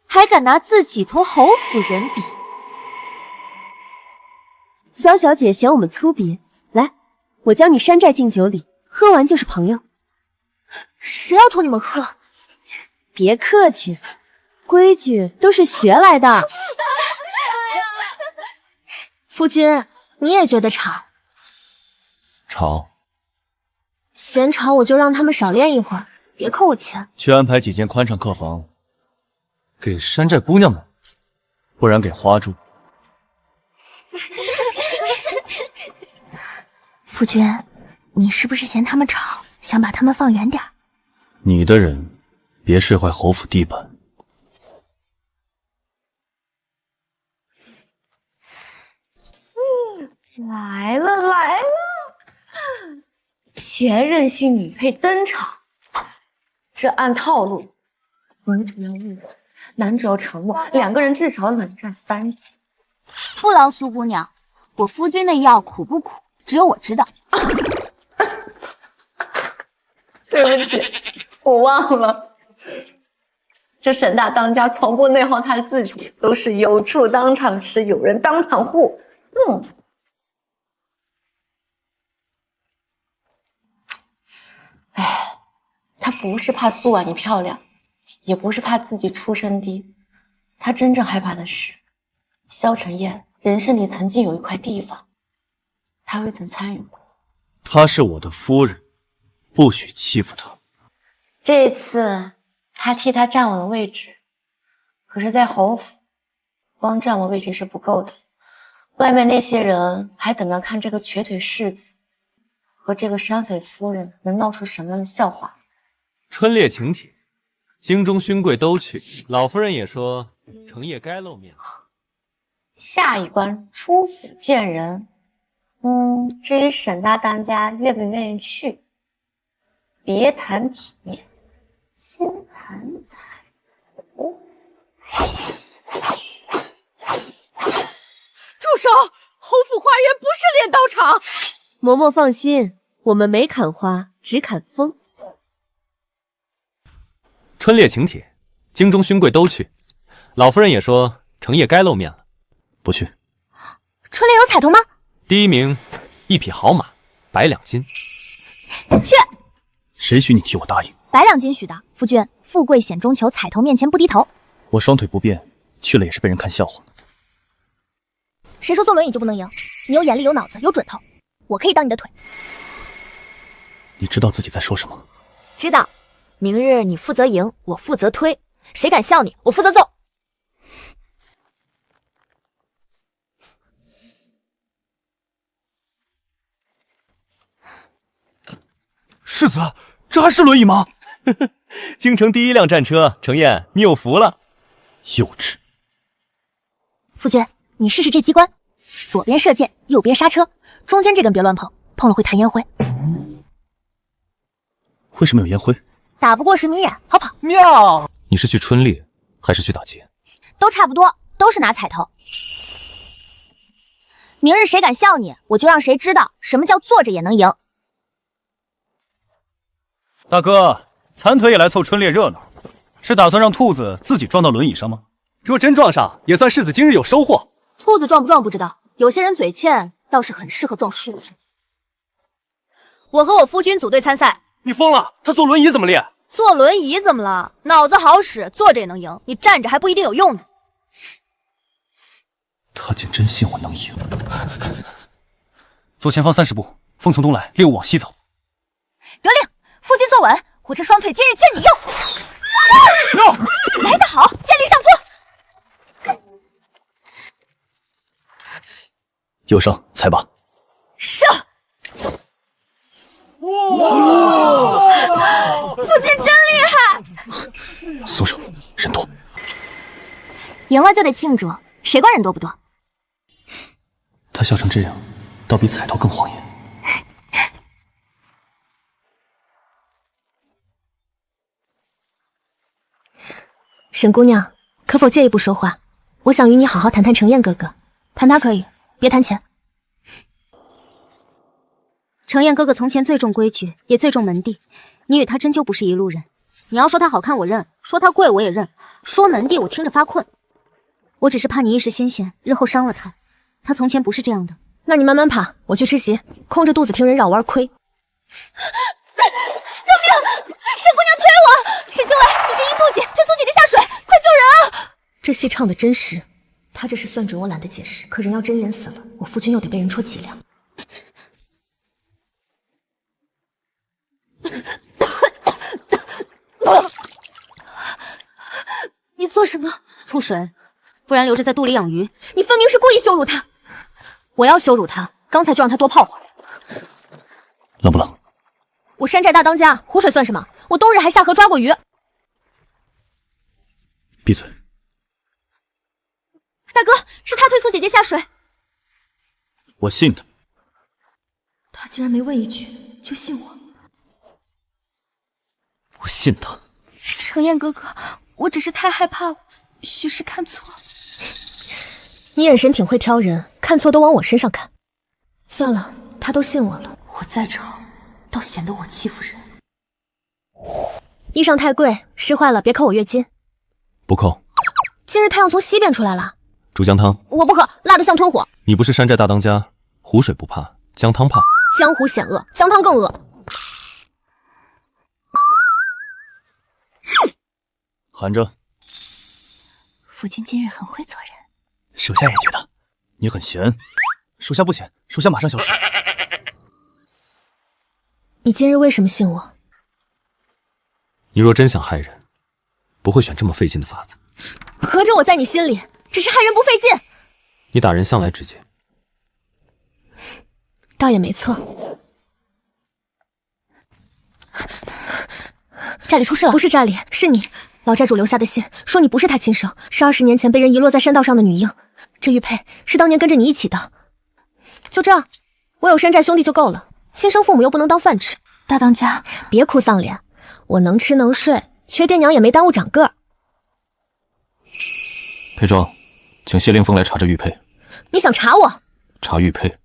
还敢拿自己同侯府人比。萧小姐嫌我们粗鄙，来，我教你山寨敬酒礼，喝完就是朋友。谁要同你们喝？别客气，规矩都是学来的。夫君，你也觉得吵？吵。嫌吵我就让他们少练一会儿，别扣我钱。去安排几间宽敞客房，给山寨姑娘们，不然给花住。夫君，你是不是嫌他们吵，想把他们放远点？你的人别睡坏侯府地板。来了来了，前任性女配登场。这按套路，女主要误会，男主要沉默，两个人至少冷战3集。不劳苏姑娘，我夫君的药苦不苦，只有我知道。对不起，我忘了。这沈大当家从不内耗他自己，都是有处当场吃，有人当场护。他不是怕苏婉仪漂亮，也不是怕自己出身低，他真正害怕的是萧晨燕人生里曾经有一块地方，他未曾参与过。她是我的夫人，不许欺负她。这次他替她站稳了位置，可是在侯府光站稳位置是不够的，外面那些人还等着看这个瘸腿世子和这个山匪夫人能闹出什么样的笑话。春猎请帖，京中勋贵都去，老夫人也说成夜该露面。下一关出府见人。至于沈大当家愿不愿意去，别谈体面，先谈彩头。住手！侯府花园不是镰刀厂。嬷嬷放心，我们没砍花，只砍风。春猎请帖，京中勋贵都去，老夫人也说成夜该露面了，不去。春猎有彩头吗？第一名一匹好马，100两金。去。谁许你替我答应？100两金许的。夫君，富贵险中求，彩头面前不低头。我双腿不便，去了也是被人看笑话。谁说坐轮椅就不能赢？你有眼力，有脑子，有准头，我可以当你的腿。你知道自己在说什么？知道。明日你负责赢，我负责推，谁敢笑你，我负责揍。世子，这还是轮椅吗？京城第1辆战车，程燕，你有福了。幼稚。夫君，你试试这机关，左边射箭，右边刹车，中间这根别乱碰，碰了会弹烟灰。为什么有烟灰？打不过是迷眼，好跑。妙！你是去春猎，还是去打劫？都差不多，都是拿彩头。明日谁敢笑你，我就让谁知道什么叫坐着也能赢。大哥，残腿也来凑春猎热闹，是打算让兔子自己撞到轮椅上吗？若真撞上，也算世子今日有收获。兔子撞不撞不知道，有些人嘴欠，倒是很适合撞树。我和我夫君组队参赛。你疯了？他坐轮椅怎么练？坐轮椅怎么了？脑子好使，坐着也能赢。你站着还不一定有用呢。他竟真信我能赢。左前方30步，风从东来，猎物往西走。得令，夫君坐稳，我这双腿今日见你用。来得好，箭力上坡。有声，踩吧。射！夫君真厉害！松手，人多。赢了就得庆祝，谁管人多不多？他笑成这样，倒比彩头更晃眼。沈姑娘，可否介意不说话？我想与你好好谈谈程燕哥哥。谈他可以，别谈钱。程燕哥哥从前最重规矩，也最重门第，你与他真就不是一路人。你要说他好看我认，说他贵我也认，说门第我听着发困。我只是怕你一时新鲜，日后伤了他。他从前不是这样的。那你慢慢爬，我去吃席，空着肚子听人扰玩亏。救命！沈姑娘推我！沈清伟，已经1度姐，推苏姐姐下水，快救人啊！这戏唱的真实，他这是算准我懒得解释，可人要真淹死了，我夫君又得被人戳脊梁。你做什么？吐水，不然留着在肚里养鱼。你分明是故意羞辱他！我要羞辱他，刚才就让他多泡会儿。冷不冷？我山寨大当家，湖水算什么？我冬日还下河抓过鱼。闭嘴！大哥，是他推苏姐姐下水。我信他。他竟然没问一句就信我。我信他。程燕哥哥，我只是太害怕了，许是看错。你眼神挺会挑人，看错都往我身上看。算了，他都信我了，我再吵，倒显得我欺负人。衣裳太贵，湿坏了别扣我月金。不扣。今日太阳从西边出来了。煮姜汤。我不喝，辣得像吞火。你不是山寨大当家，湖水不怕，姜汤怕。江湖险恶，姜汤更恶。含着。夫君今日很会做人。属下也觉得你很闲。属下不闲，属下马上消失。你今日为什么信我？你若真想害人，不会选这么费劲的法子。合着我在你心里只是害人不费劲？你打人向来直接。倒也没错。寨里出事了。不是寨里，是你。老寨主留下的信说你不是他亲生，是20年前被人遗落在山道上的女婴。这玉佩是当年跟着你一起的。就这，我有山寨兄弟就够了，亲生父母又不能当饭吃。大当家，别哭丧脸，我能吃能睡，缺爹娘也没耽误长个儿。裴庄，请谢凌风来查这玉佩。你想查我？查玉佩。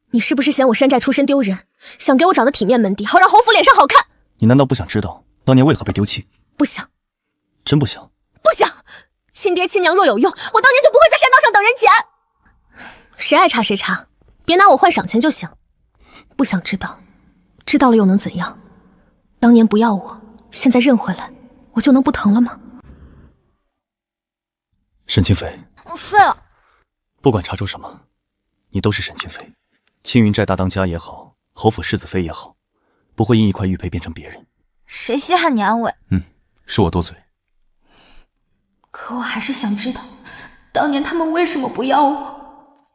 你是不是嫌我山寨出身丢人，想给我找个体面门第，好让侯府脸上好看？你难道不想知道当年为何被丢弃？不想。真不想？不想。亲爹亲娘若有用，我当年就不会在山道上等人捡。谁爱查谁查，别拿我换赏钱就行。不想知道，知道了又能怎样？当年不要我，现在认回来，我就能不疼了吗？沈清妃，我睡了。不管查出什么，你都是沈清妃。青云寨大当家也好，侯府世子妃也好，不会因一块玉佩变成别人。谁稀罕你安慰？是我多嘴。可我还是想知道，当年他们为什么不要我？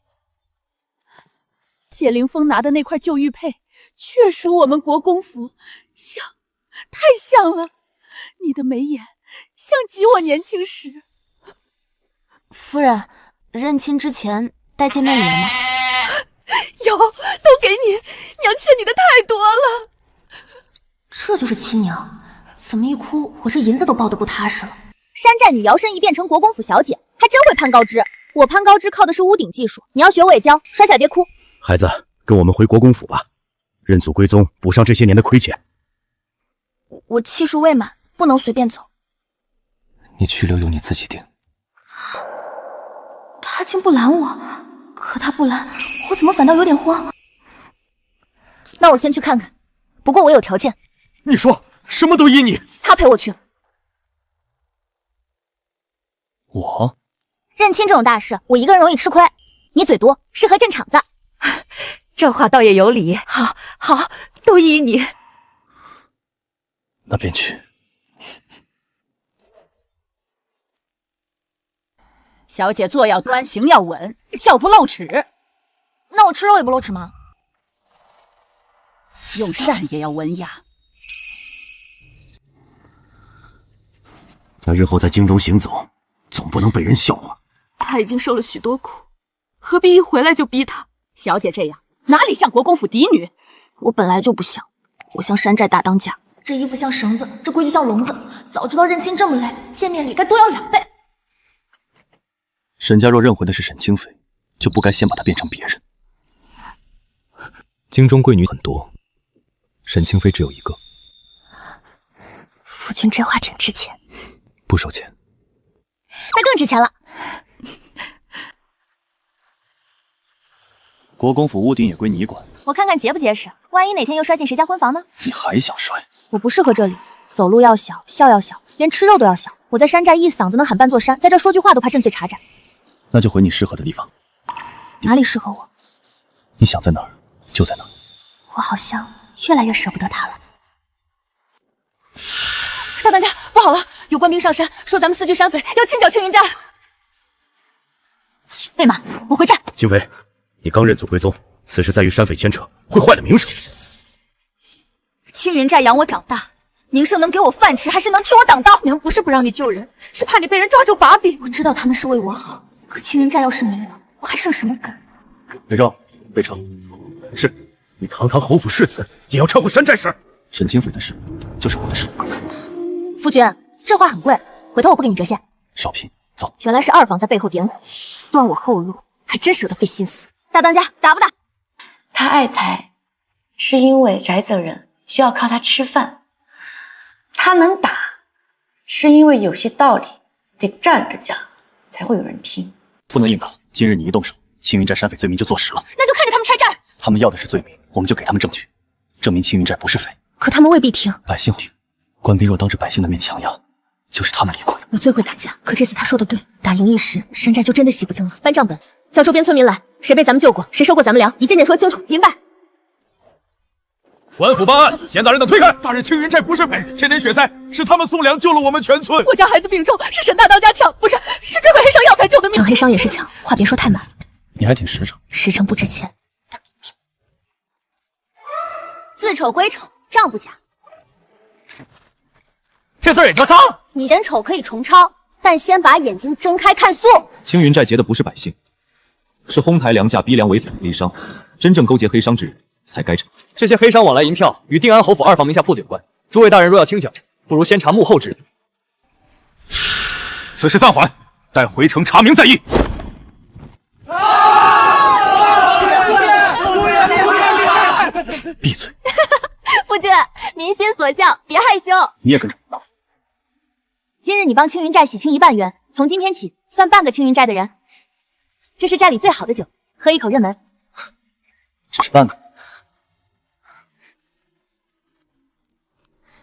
谢凌风拿的那块旧玉佩，确属我们国公府，像，太像了。你的眉眼像极我年轻时。夫人，认亲之前带见面礼了吗？有，都给你，娘欠你的太多了。这就是亲娘，怎么一哭，我这银子都抱得不踏实了。山寨女摇身一变成国公府小姐，还真会攀高枝。我攀高枝靠的是屋顶技术，你要学我也教，摔下来别哭。孩子，跟我们回国公府吧，认祖归宗，补上这些年的亏欠。我气数未满，不能随便走。你去留由你自己定。他竟不拦我，可他不拦，我怎么反倒有点慌？那我先去看看，不过我有条件。你说什么都依你。他陪我去。我认亲这种大事，我一个人容易吃亏，你嘴多，适合镇场子。这话倒也有理。好，好，都依你。那便去。小姐坐要端，行要稳，笑不露齿。那我吃肉也不露齿吗？用膳也要文雅。那日后在京中行走，总不能被人笑话。他已经受了许多苦，何必一回来就逼他？小姐这样哪里像国公府嫡女？我本来就不想，我像山寨大当家，这衣服像绳子，这规矩像笼子。早知道认亲这么累，见面礼该多要2倍。沈家若认回的是沈清妃，就不该先把她变成别人。京中贵女很多，沈清妃只有一个。夫君这话挺值钱，不收钱。那更值钱了。国公府屋顶也归你管，我看看结不结实，万一哪天又摔进谁家婚房呢？你还想摔？我不适合这里，走路要小，笑要小，连吃肉都要小。我在山寨一嗓子能喊半座山，在这说句话都怕震碎茶盏。那就回你适合的地方。哪里适合我？你想在哪儿就在哪儿。我好像越来越舍不得他了。大当家，不好了，有官兵上山，说咱们4具山匪要清剿青云寨。备马，我回寨。清妃，你刚认祖归宗，此事再与山匪牵扯，会坏了名声。青云寨养我长大，名声能给我饭吃，还是能替我挡刀？娘不是不让你救人，是怕你被人抓住把柄。我知道他们是为我好，可青云寨要是没了，我还剩什么根？北正，北城，是你堂堂侯府世子，也要掺和山寨事？沈清妃的事，就是我的事。夫君，这话很贵，回头我不给你折现。少品，走。原来是二房在背后点我，断我后路，还真舍得费心思。大当家，打不打？他爱才，是因为翟泽人需要靠他吃饭；他能打，是因为有些道理得站着讲，才会有人听。不能硬扛，今日你一动手，青云寨山匪罪名就坐实了。那就看着他们拆寨。他们要的是罪名，我们就给他们证据，证明青云寨不是匪。可他们未必听。百姓听，官兵若当着百姓的面强压，就是他们理亏。我最会打架，可这次他说的对，打赢一时，山寨就真的洗不净了。翻账本，叫周边村民来，谁被咱们救过，谁收过咱们粮，一件件说清楚。明白。官府办案，闲杂人等推开！大人，青云寨不是匪，前年雪灾是他们送粮救了我们全村。我家孩子病重，是沈大当家抢，不是这位黑商要才救的命。抢黑商也是抢，话别说太满。你还挺实诚。实诚不值钱。自丑归丑，账不假。这字也叫账？你嫌丑可以重抄，但先把眼睛睁开看数。青云寨劫的不是百姓，是哄抬粮价、逼良为匪的黑商，真正勾结黑商之人才该惩。这些黑商往来银票与定安侯府2房名下铺子有关。诸位大人若要清剿，不如先查幕后之人。此事暂缓，待回城查明再议。闭嘴！夫君，民心所向，别害羞。你也跟着。今日你帮青云寨洗清1半元，从今天起算半个青云寨的人。这是寨里最好的酒，喝一口认门。只是半个。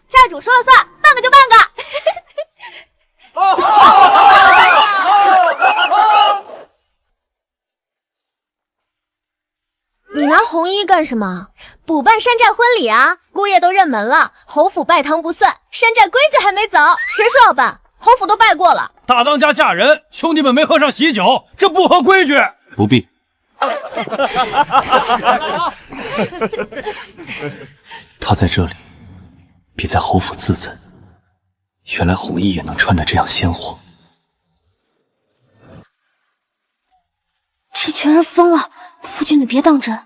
寨主说了算，半个就半个。你拿红衣干什么？补办山寨婚礼啊！姑爷都认门了，侯府拜堂不算，山寨规矩还没走，谁说要办？侯府都拜过了。大当家嫁人，兄弟们没喝上喜酒，这不合规矩。不必。他在这里，比在侯府自在。原来红衣也能穿得这样鲜活。这群人疯了，夫君你别当真。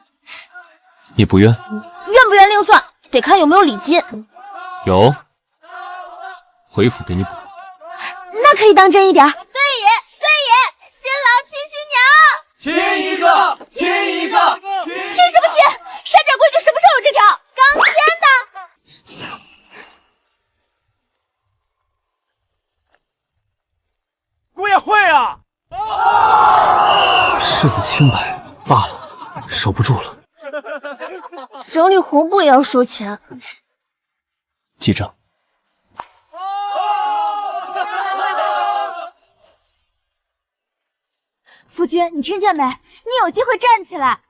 你不冤？愿不愿另算，得看有没有礼金。有，回府给你补。那可以当真一点。对爷，对爷，新郎亲新娘，亲一个，亲一个，亲什么亲？山寨规矩什么时候有这条？刚添的。姑爷会啊！世子清白罢了，守不住了。整理红布也要收钱。记账。夫君，你听见没？你有机会站起来。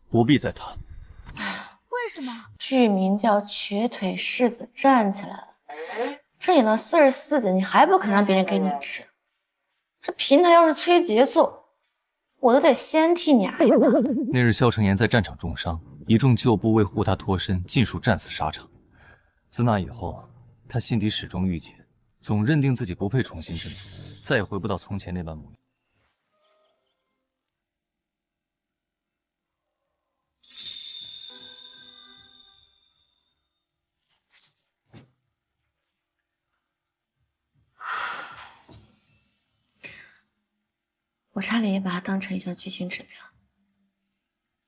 不必再谈。为什么？剧名叫《瘸腿世子站起来了》，这演到44集，你还不肯让别人给你吃？这平台要是崔杰做，我都得先替你挨。那日萧承言在战场重伤，一众旧部为护他脱身，尽数战死沙场。自那以后，他心底始终郁结，总认定自己不配重新振作，再也回不到从前那般模样。我差点也把它当成一项剧情指标。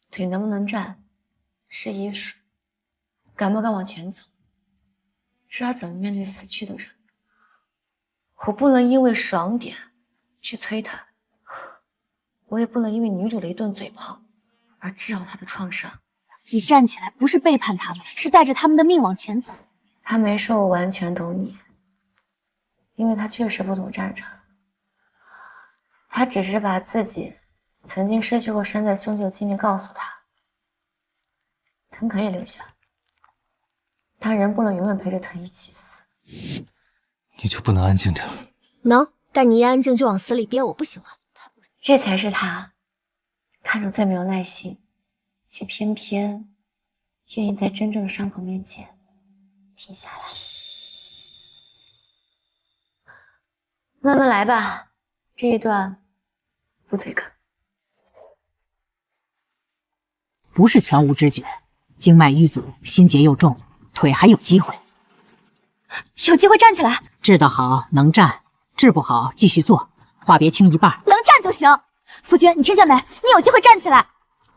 腿能不能站是艺术，敢不敢往前走是他怎么面对死去的人。我不能因为爽点去催他，我也不能因为女主的一顿嘴炮而治好他的创伤。你站起来不是背叛他们，是带着他们的命往前走。他没说我完全懂你，因为他确实不懂战场，他只是把自己曾经失去过山寨兄弟的经历告诉他。藤可以留下，但人不能永远陪着藤一起死。你就不能安静点？能，但你一安静就往死里憋，我不喜欢。这才是他看着最没有耐心，却偏偏愿意在真正的伤口面前停下来。慢慢来吧，这一段不催更。不是全无知觉，经脉淤阻，心结又重，腿还有机会。有机会站起来。治得好能站，治不好继续做。话别听一半，能站就行。夫君，你听见没？你有机会站起来。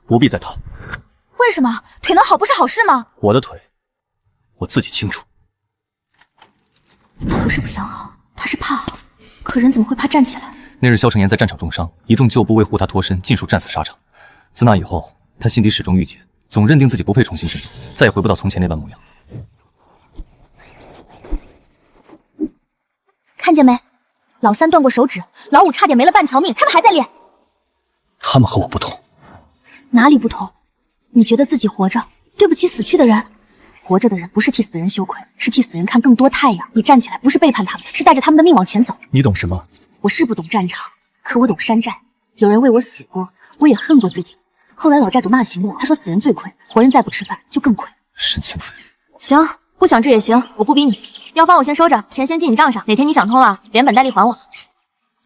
不必再谈。为什么？腿能好不是好事吗？我的腿，我自己清楚。他不是不想好，他是怕好。可人怎么会怕站起来？那日萧承言在战场重伤，一众旧部为护他脱身，尽数战死沙场。自那以后，他心底始终郁结，总认定自己不配重新振作，再也回不到从前那般模样。看见没？老三断过手指，老五差点没了半条命，他们还在练。他们和我不同。哪里不同？你觉得自己活着对不起死去的人？活着的人不是替死人羞愧，是替死人看更多太阳。你站起来不是背叛他们，是带着他们的命往前走。你懂什么？我是不懂战场，可我懂山寨。有人为我死过，我也恨过自己。后来老寨主骂醒我，他说死人最亏，活人再不吃饭就更亏。沈清妃，行，不想治也行，我不逼你。药方我先收着，钱先记你账上，哪天你想通了，连本带利还我。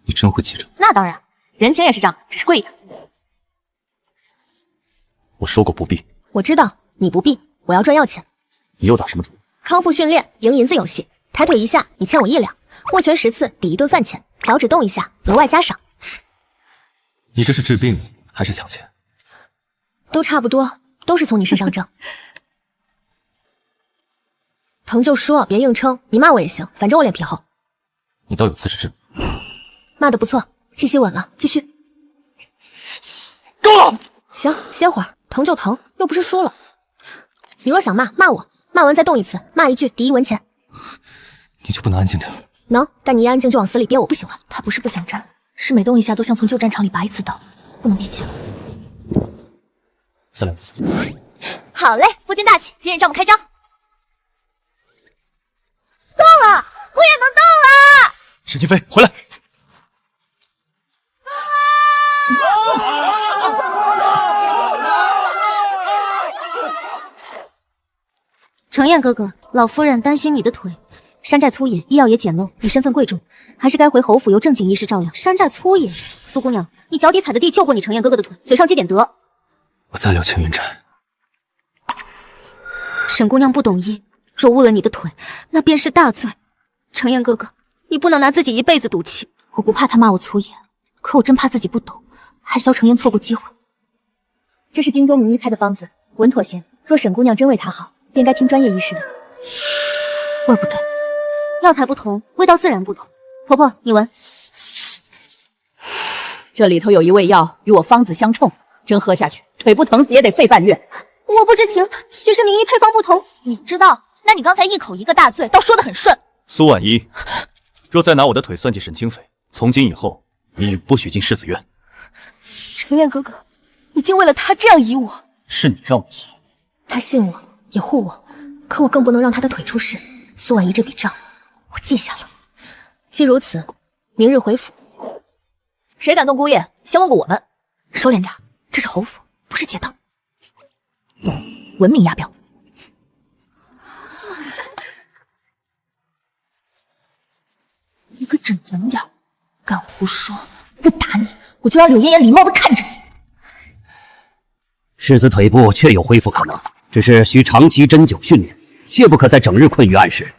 你真会记着？那当然，人情也是账，只是贵一点。我说过不必。我知道你不必，我要赚药钱。你又打什么主意？康复训练，赢银子游戏，抬腿一下你欠我1两，握拳10次抵1顿饭钱，脚趾动一下额外加赏。你这是治病还是抢钱？都差不多，都是从你身上挣。疼就说，别硬撑，你骂我也行，反正我脸皮厚。你倒有自知之明。骂得不错，气息稳了，继续。够了！行，歇会儿，疼就疼，又不是输了。你若想骂，骂我，骂完再动一次，骂一句抵1文钱。你就不能安静点？能，但你一安静就往死里憋，我不喜欢。他不是不想站，是每动一下都像从旧战场里拔一次刀，不能憋气了。再来一次。好嘞，夫君大气，今日账目开张。动了，我也能动了。沈清妃，回来！程燕哥哥，老夫人担心你的腿，山寨粗野，医药也简陋，你身份贵重，还是该回侯府由正经医师照料。山寨粗野，苏姑娘，你脚底踩的地救过你程燕哥哥的腿，嘴上积点德。我再聊青云寨。沈姑娘不懂医，若误了你的腿，那便是大罪。程燕哥哥，你不能拿自己一辈子赌气。我不怕他骂我粗野，可我真怕自己不懂，害萧承燕错过机会。这是京中名医开的方子，稳妥些。若沈姑娘真为他好，便该听专业医师的。味不对，药材不同，味道自然不同。婆婆，你闻。这里头有一味药与我方子相冲，真喝下去，腿不疼死也得费半月。我不知情，许是名医配方不同。你知道？那你刚才一口一个大罪，倒说得很顺。苏婉仪，若再拿我的腿算计沈清妃，从今以后你不许进世子院。程燕哥哥，你竟为了他这样疑我？是你让我疑。他信我，也护我，可我更不能让他的腿出事。苏婉仪这笔账，我记下了。既如此，明日回府。谁敢动姑爷，先问过我们。收敛点，这是侯府，不是街道。文明押镖。你可整准点，敢胡说，不打你，我就让柳妍妍礼貌的看着你。世子腿部确有恢复可能，只是需长期针灸训练，切不可再整日困于暗室。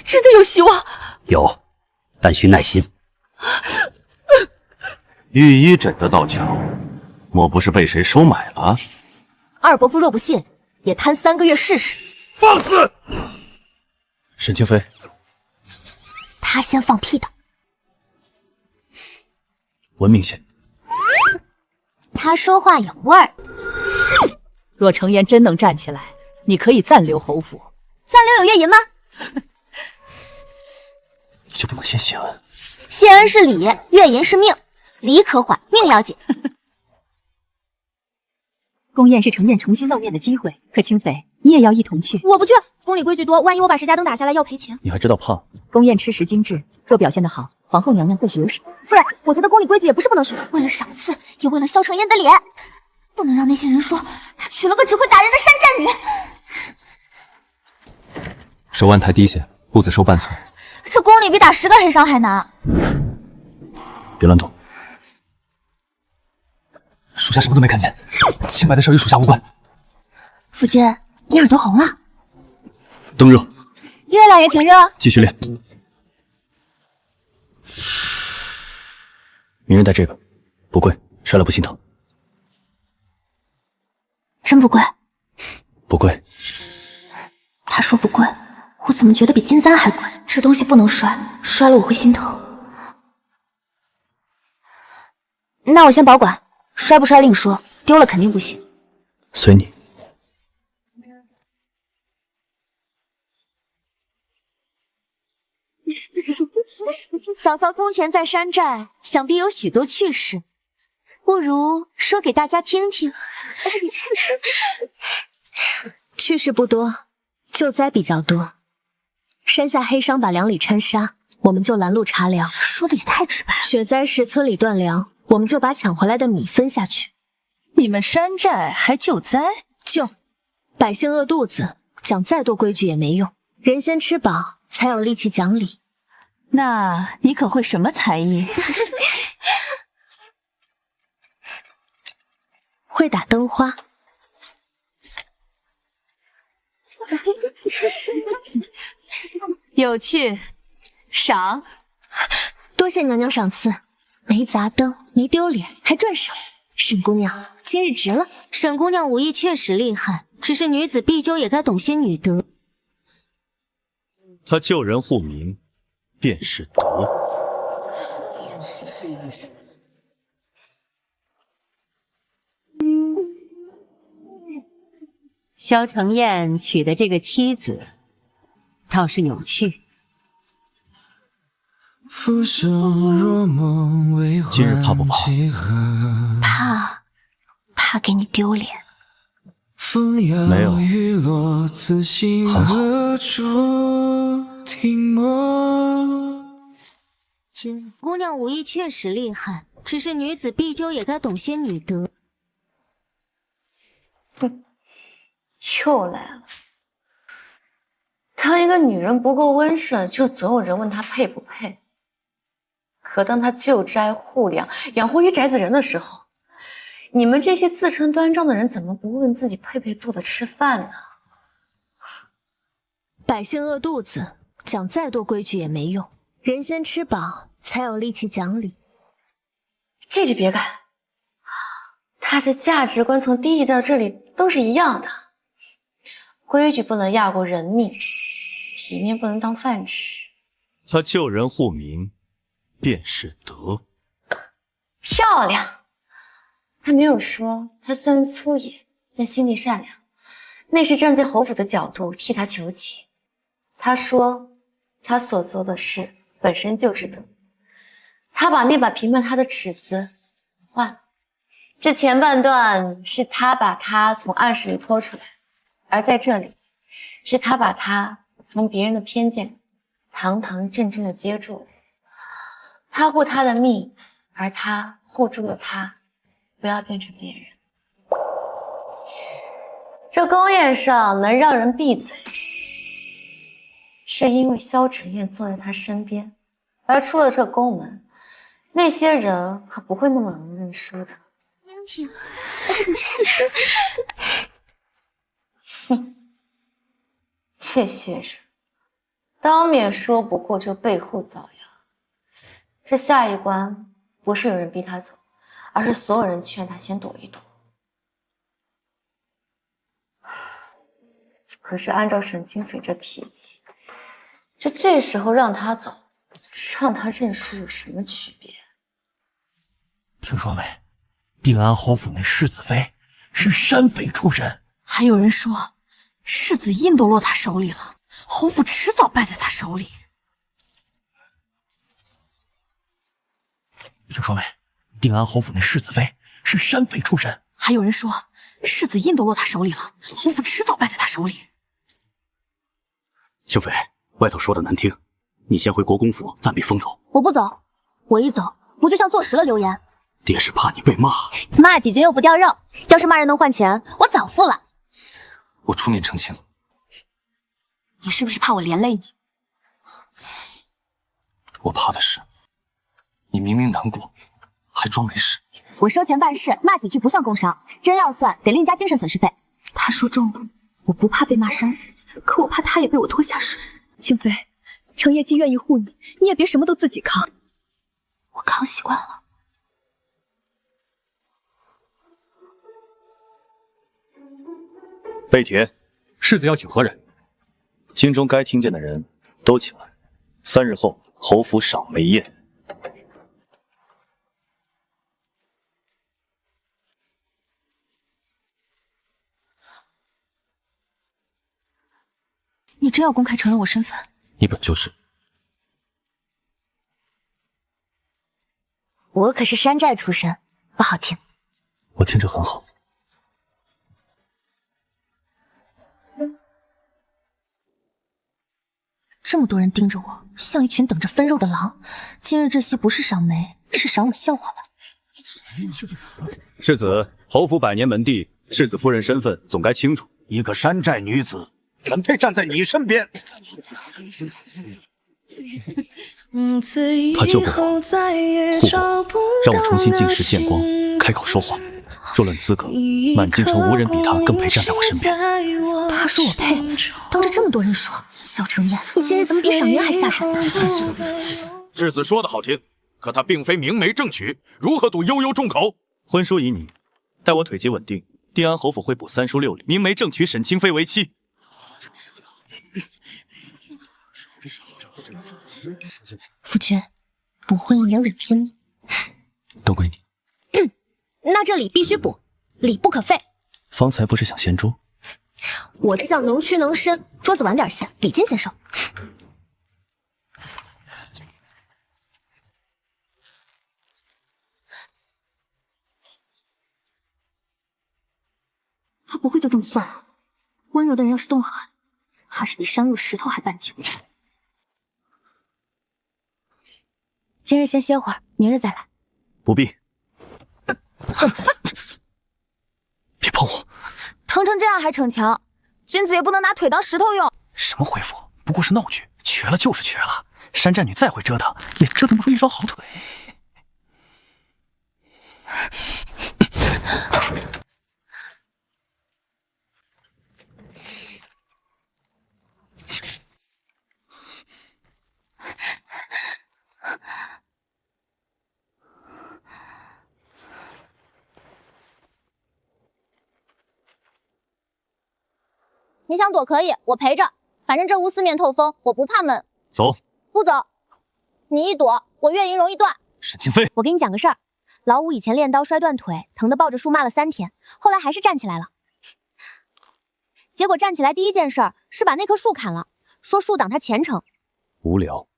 真的有希望？有，但需耐心。御医诊的道桥，莫不是被谁收买了？二伯父若不信，也摊3个月试试。放肆！沈清妃，他先放屁的。文明些。他说话有味儿。若程颜真能站起来，你可以暂留侯府。暂留有月银吗？你就不能先谢恩？谢恩是礼，月银是命，礼可缓，命要紧。宫宴是程晏重新露面的机会，可清妃，你也要一同去。我不去，宫里规矩多，万一我把石家灯打下来要赔钱。你还知道怕？宫宴吃食精致，若表现得好，皇后娘娘或许有赏。夫人，我觉得宫里规矩也不是不能学，为了赏赐，也为了萧程晏的脸，不能让那些人说他娶了个只会打人的山寨女。手腕抬低些，步子收半寸。这宫里比打10个黑商还难。别乱动。属下什么都没看见，清白的事与属下无关。夫君，你耳朵红了。灯热。月亮也挺热。继续练。明日戴这个，不贵，摔了不心疼。真不贵？不贵。他说不贵，我怎么觉得比金簪还贵？这东西不能摔，摔了我会心疼。那我先保管，摔不摔另说，丢了肯定不行。随你。嫂嫂从前在山寨，想必有许多趣事，不如说给大家听听。趣事不多，救灾比较多。山下黑商把粮里掺沙，我们就拦路查粮。说的也太直白了。雪灾时村里断粮，我们就把抢回来的米分下去。你们山寨还救灾？救，百姓饿肚子，讲再多规矩也没用。人先吃饱，才有力气讲理。那你可会什么才艺？会打灯花。有趣，赏。多谢娘娘赏赐，没砸灯，没丢脸，还赚赏。沈姑娘今日值了。沈姑娘武艺确实厉害，只是女子必究也该懂些女德。她救人护民，便是德。萧承彦娶的这个妻子，倒是有趣。今日怕不怕？怕给你丢脸。没有，很好。姑娘武艺确实厉害，只是女子必究也该懂些女德。又来了。当一个女人不够温顺，就总有人问她配不配。可当她救灾护粮、养活一宅子人的时候，你们这些自称端庄的人，怎么不问自己配不配坐着吃饭呢？百姓饿肚子，讲再多规矩也没用。人先吃饱，才有力气讲理。这句别改。他的价值观从第一到这里都是一样的。规矩不能压过人命，体面不能当饭吃。他救人护民，便是德。漂亮。他没有说他虽然粗野，但心地善良，那是站在侯府的角度替他求情。他说他所做的事本身就是德，他把那把评判他的尺子换了。这前半段是他把他从暗室里拖出来，而在这里是他把他从别人的偏见堂堂正正的接住了。他护他的命，而他护住了他，不要变成别人。这宫宴上能让人闭嘴，是因为萧承彦坐在他身边，而出了这宫门，那些人可不会那么容易认输的。这些人当面说不过就背后造谣，这下一关不是有人逼他走，而是所有人劝他先躲一躲。可是按照沈清菲这脾气，这时候让他走，让他认输有什么区别？听说没？定安侯府那世子妃是山匪出身，还有人说世子印都落他手里了，侯府迟早败在他手里。听说没？定安侯府那世子妃是山匪出身，还有人说世子印都落他手里了，侯府迟早败在他手里。清妃，外头说的难听，你先回国公府暂避风头。我不走，我一走不就像坐实了流言？爹是怕你被骂，骂几句又不掉肉。要是骂人能换钱，我早付了。我出面澄清。你是不是怕我连累你？我怕的是你明明难过，还装没事。我收钱办事，骂几句不算工伤，真要算得另加精神损失费。他说中了，我不怕被骂伤肺，可我怕他也被我拖下水。清妃，程叶既愿意护你，你也别什么都自己扛。我扛习惯了。备帖，世子要请何人？京中该听见的人都请来。3日后，侯府赏梅宴。你真要公开承认我身份？你本就是。我可是山寨出身，不好听。我听着很好。这么多人盯着我，像一群等着分肉的狼。今日这戏不是赏梅，是赏我笑话吧？世子，侯府百年门第，世子夫人身份总该清楚。一个山寨女子怎配站在你身边？他救过我，护我，让我重新进食见光，开口说话。若论资格，满京城无人比他更配站在我身边。他说我配，当着这么多人说，小程燕，你今日怎么比赏云还吓人？世子说的好听，可他并非明媒正娶，如何赌悠悠众口？婚书已拟，待我腿疾稳定，定安侯府会补3书6礼，明媒正娶沈清妃为妻。夫君，补婚一年礼金都归你。那这礼必须补，礼不可废。方才不是想掀桌？我这叫能屈能伸，桌子晚点掀，礼金先收。他不会就这么算了。温柔的人要是动狠，怕是比山入石头还半斤。今日先歇会儿，明日再来。不必。别碰我！疼成这样还逞强，君子也不能拿腿当石头用。什么恢复？不过是闹剧，瘸了就是瘸了。山寨女再会折腾，也折腾不出一双好腿。你想躲可以，我陪着，反正这屋四面透风，我不怕闷。走。不走。你一躲，我月银容易断。沈清妃，我给你讲个事儿，老五以前练刀摔断腿，疼得抱着树骂了3天，后来还是站起来了。结果站起来第一件事是把那棵树砍了，说树挡他前程。无聊。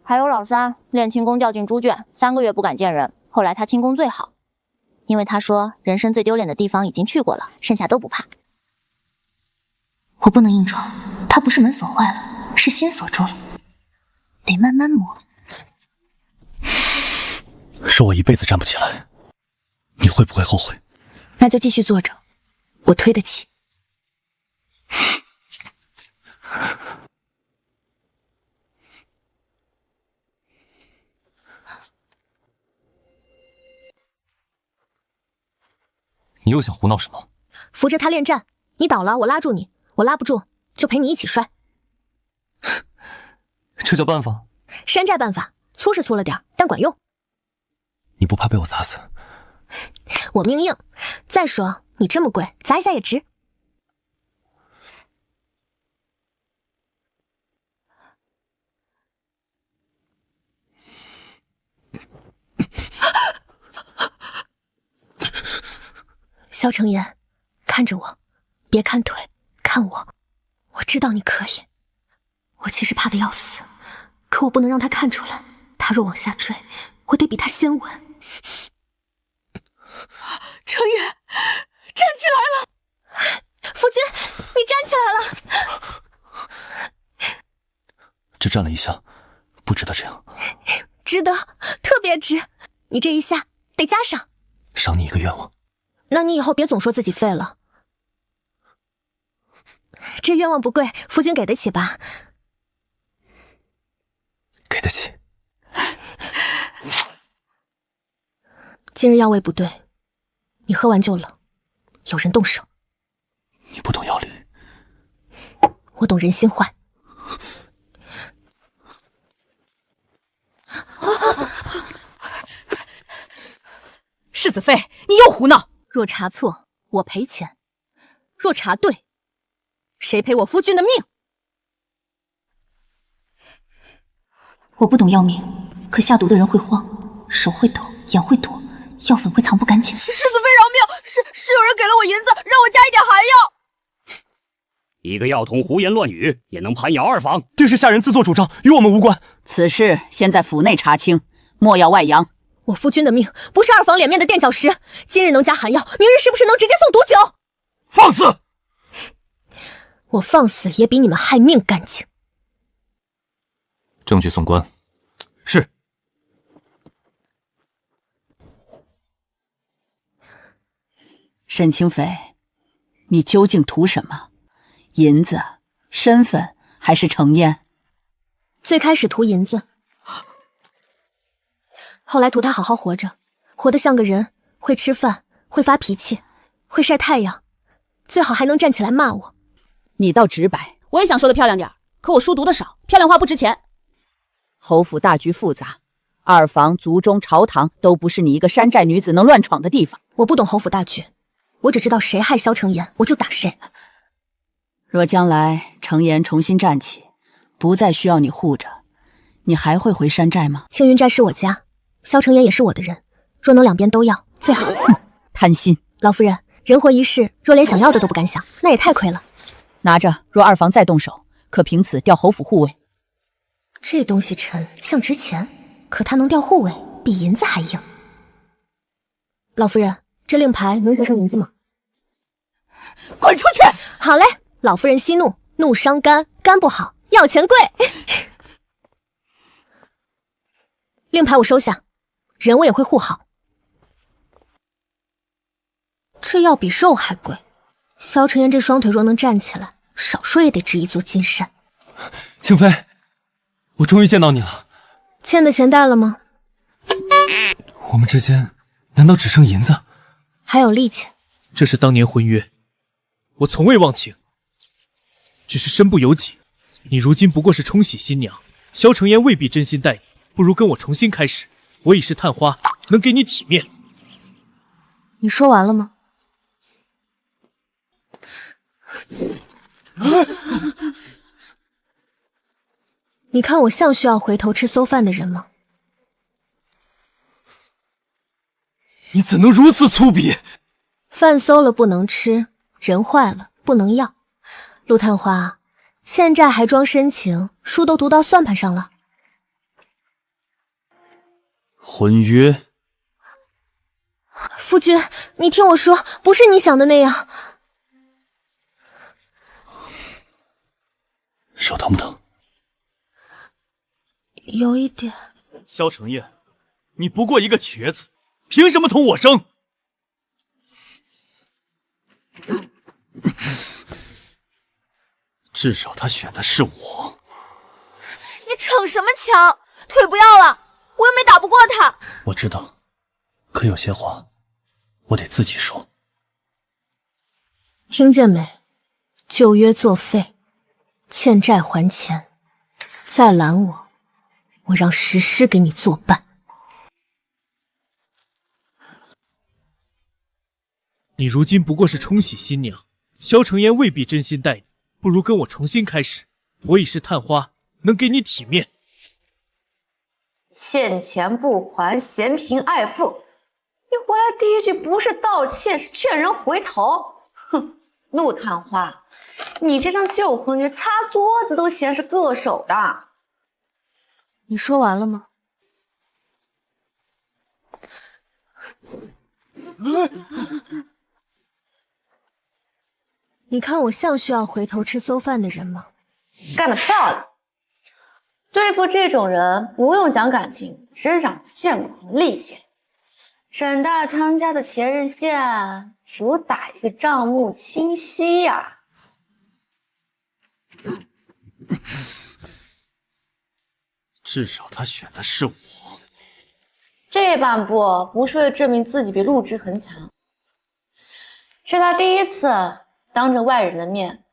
还有老三练轻功掉进猪圈，3个月不敢见人，后来他轻功最好，因为他说人生最丢脸的地方已经去过了，剩下都不怕。我不能硬闯，他不是门锁坏了，是心锁住了，得慢慢磨。说我一辈子站不起来，你会不会后悔？那就继续坐着，我推得起。你又想胡闹什么？扶着他练战，你倒了我拉住你，我拉不住就陪你一起摔。这叫办法？山寨办法，粗是粗了点，但管用。你不怕被我砸死？我命硬。再说你这么贵，砸一下也值。萧承言，看着我，别看腿，看我。我知道你可以。我其实怕得要死，可我不能让他看出来。他若往下坠，我得比他先稳。承言，站起来了！夫君，你站起来了！只站了一下，不值得这样。值得，特别值。你这一下得加上。赏你一个愿望。那你以后别总说自己废了。这愿望不贵，夫君给得起吧？给得起。今日药味不对，你喝完就冷，有人动手。你不懂药理，我懂人心坏。世子妃，你又胡闹！若查错，我赔钱；若查对，谁赔我夫君的命？我不懂药名，可下毒的人会慌，手会抖，眼会躲，药粉会藏不干净。世子妃饶命！是有人给了我银子，让我加一点寒药。一个药童胡言乱语，也能攀咬二房？定是下人自作主张，与我们无关。此事先在府内查清，莫要外扬。我夫君的命不是二房脸面的垫脚石，今日能加寒药，明日是不是能直接送毒酒？放肆！我放肆也比你们害命干净。证据送官。是。沈清妃，你究竟图什么？银子、身份还是程燕？最开始图银子，后来图他好好活着，活得像个人，会吃饭，会发脾气，会晒太阳，最好还能站起来骂我。你倒直白，我也想说的漂亮点，可我书读的少，漂亮话不值钱。侯府大局复杂，二房、族中、朝堂都不是你一个山寨女子能乱闯的地方。我不懂侯府大局，我只知道谁害萧承言，我就打谁。若将来承言重新站起，不再需要你护着，你还会回山寨吗？青云寨是我家，萧承言也是我的人，若能两边都要，最好。贪心！老夫人，人活一世，若连想要的都不敢想，那也太亏了。拿着，若二房再动手，可凭此调侯府护卫。这东西沉，像值钱，可它能调护卫，比银子还硬。老夫人，这令牌能折成银子吗？滚出去！好嘞，老夫人息怒，怒伤肝，肝不好，要钱贵。令牌我收下，人我也会护好。这药比肉还贵，萧承言这双腿若能站起来，少说也得值一座金山。清妃，我终于见到你了。欠的钱带了吗？我们之间难道只剩银子？还有力气。这是当年婚约，我从未忘情，只是身不由己。你如今不过是冲喜新娘，萧承言未必真心待你，不如跟我重新开始。我已是探花，能给你体面。你说完了吗？你看我像需要回头吃馊饭的人吗？你怎能如此粗鄙？饭馊了不能吃，人坏了不能要。陆探花，欠债还装深情，书都读到算盘上了。婚约？夫君，你听我说，不是你想的那样。手疼不疼？有一点。萧承彦，你不过一个瘸子，凭什么同我争？至少他选的是我。你逞什么强？腿不要了，我又没打不过他。我知道，可有些话我得自己说。听见没？旧约作废，欠债还钱。再拦我，我让石狮给你作伴。你如今不过是冲喜新娘，萧承言未必真心待你，不如跟我重新开始。我已是探花，能给你体面。欠钱不还，嫌贫爱富。你回来第一句不是道歉，是劝人回头。哼，陆探花，你这张旧婚约擦桌子都嫌是硌手的。你说完了吗？你看我像需要回头吃馊饭的人吗？干得漂亮！对付这种人不用讲感情，只讲见广利剑。沈大汤家的前任线主打一个账目清晰呀。至少他选的是我。这半步不是为了证明自己比陆之恒强，是他第一次当着外人的面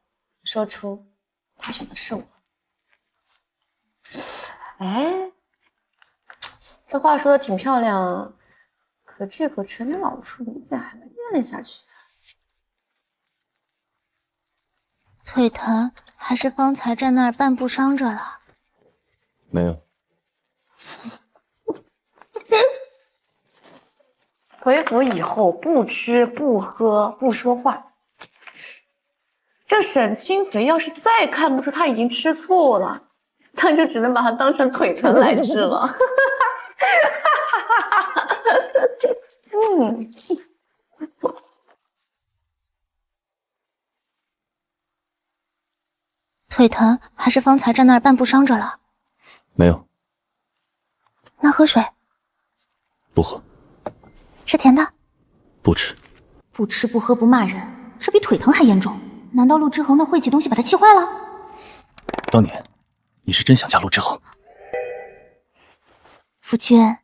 说出他选的是我。哎，这话说的挺漂亮，可这口陈年老处女咋还没咽下去？腿疼还是方才站那儿半步伤着了？没有。回府以后不吃不喝不说话，这沈清肥要是再看不出他已经吃醋了，那就只能把他当成腿疼来治了。腿疼还是方才站那儿半步伤着了？没有。那喝水？不喝。是甜的？不吃。不吃不喝不骂人，这比腿疼还严重。难道陆之恒那晦气东西把他气坏了？当年你是真想嫁陆之恒？夫君，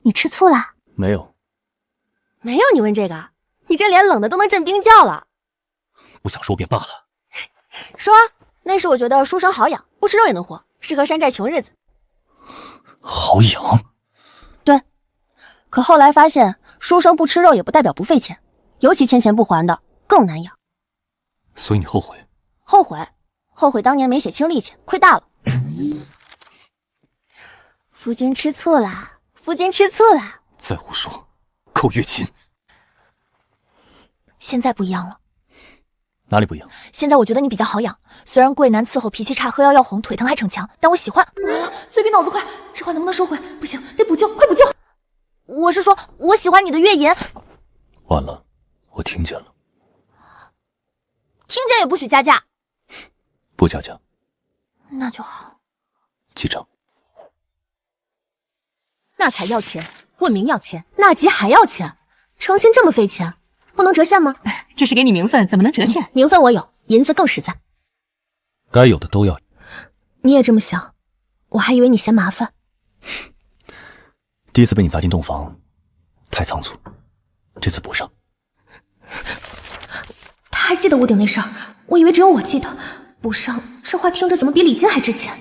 你吃醋啦？没有。没有你问这个，你这脸冷的都能震冰窖了。不想说便罢了。说啊，那时我觉得书生好养，不吃肉也能活，适合山寨穷日子。好养？对。可后来发现，书生不吃肉也不代表不费钱，尤其欠钱不还的更难养。所以你后悔？后悔当年没写清利钱，亏大了。夫君吃醋啦！夫君吃醋啦！再胡说，扣月薪。现在不一样了。哪里不一样？现在我觉得你比较好养，虽然贵男伺候，脾气差，喝药要红，腿疼还逞强，但我喜欢。完了，嘴比脑子快，这话能不能收回？不行，得补救，快补救！我是说，我喜欢你的月颜。完了，我听见了。听见也不许加价。不加价。那就好。记账。那才要钱，问名要钱，纳吉还要钱，成亲这么费钱，不能折现吗？这是给你名分，怎么能折现？名分我有，银子更实在。该有的都要。你也这么想？我还以为你嫌麻烦。第一次被你砸进洞房，太仓促，这次补上。他还记得屋顶那事儿，我以为只有我记得。补上，这话听着怎么比礼金还值钱？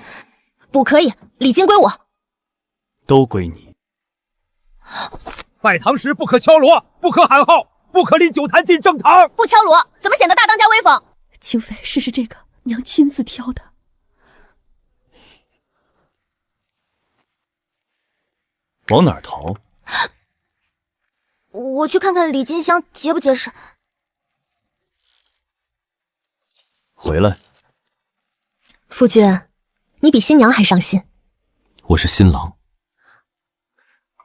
补可以，礼金归我。都归你。拜堂时不可敲锣，不可喊号，不可拎酒坛进正堂。不敲锣，怎么显得大当家威风？清妃，试试这个，娘亲自挑的。往哪儿逃？我去看看礼金箱结不结实。回来。夫君，你比新娘还上心。我是新郎。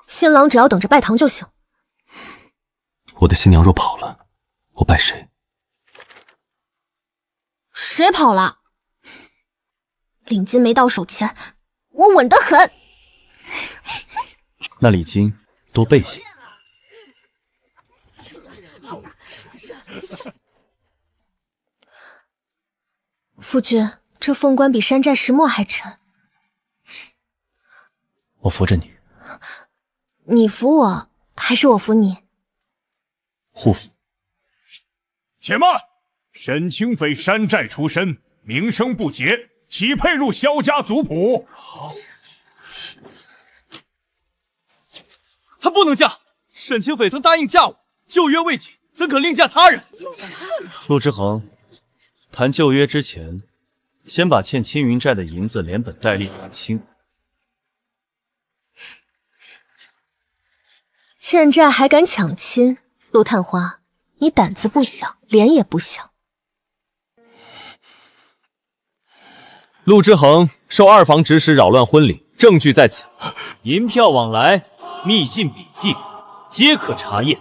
新郎只要等着拜堂就行。我的新娘若跑了，我拜谁？谁跑了？领金没到手前，我稳得很。那礼金多备些。夫君，这凤冠比山寨石墨还沉。我扶着你。你扶我，还是我扶你？互扶。且慢！沈清妃山寨出身，名声不洁，岂配入萧家族谱？她不能嫁。沈清妃曾答应嫁我，旧约未解，怎可另嫁他人？陆之恒，谈旧约之前，先把欠青云债的银子连本带利还清。欠债还敢抢亲，陆探花，你胆子不小，脸也不小。陆之恒受二房指使扰乱婚礼，证据在此，银票往来、密信笔记，皆可查验。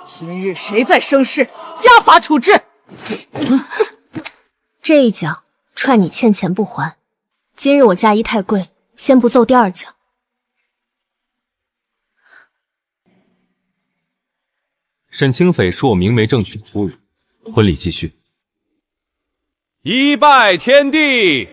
今日谁再生事，家法处置。这一脚踹你欠钱不还，今日我嫁衣太贵，先不奏第二脚。沈清斐是我明媒正娶的夫人，婚礼继续。一拜天地。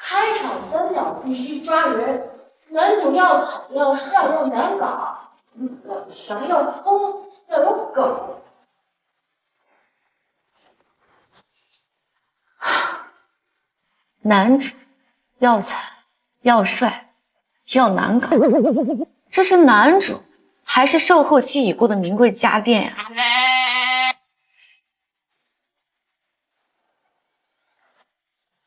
开场3秒必须抓人，男主要惨要帅要难搞，要强要疯要有梗。男主要惨要帅要难搞，这是男主还是售后期已过的名贵家电呀？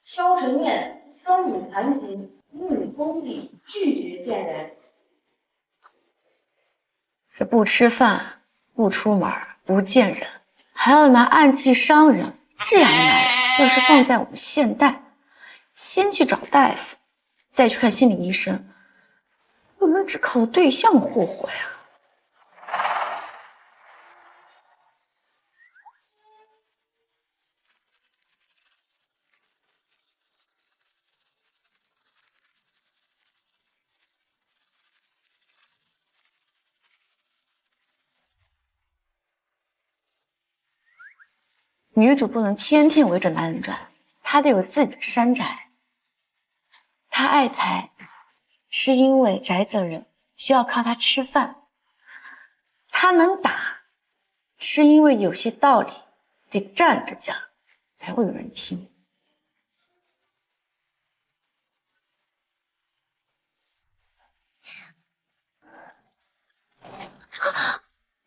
萧晨念双目残疾，英语功力拒绝见人。这不吃饭、不出门、不见人，还要拿暗器伤人，这样的男人要是放在我们现代，先去找大夫，再去看心理医生，不能只靠对象霍霍呀。女主不能天天围着男人转，她得有自己的山寨。她爱财，是因为宅子的人需要靠她吃饭；她能打，是因为有些道理得站着讲，才会有人听。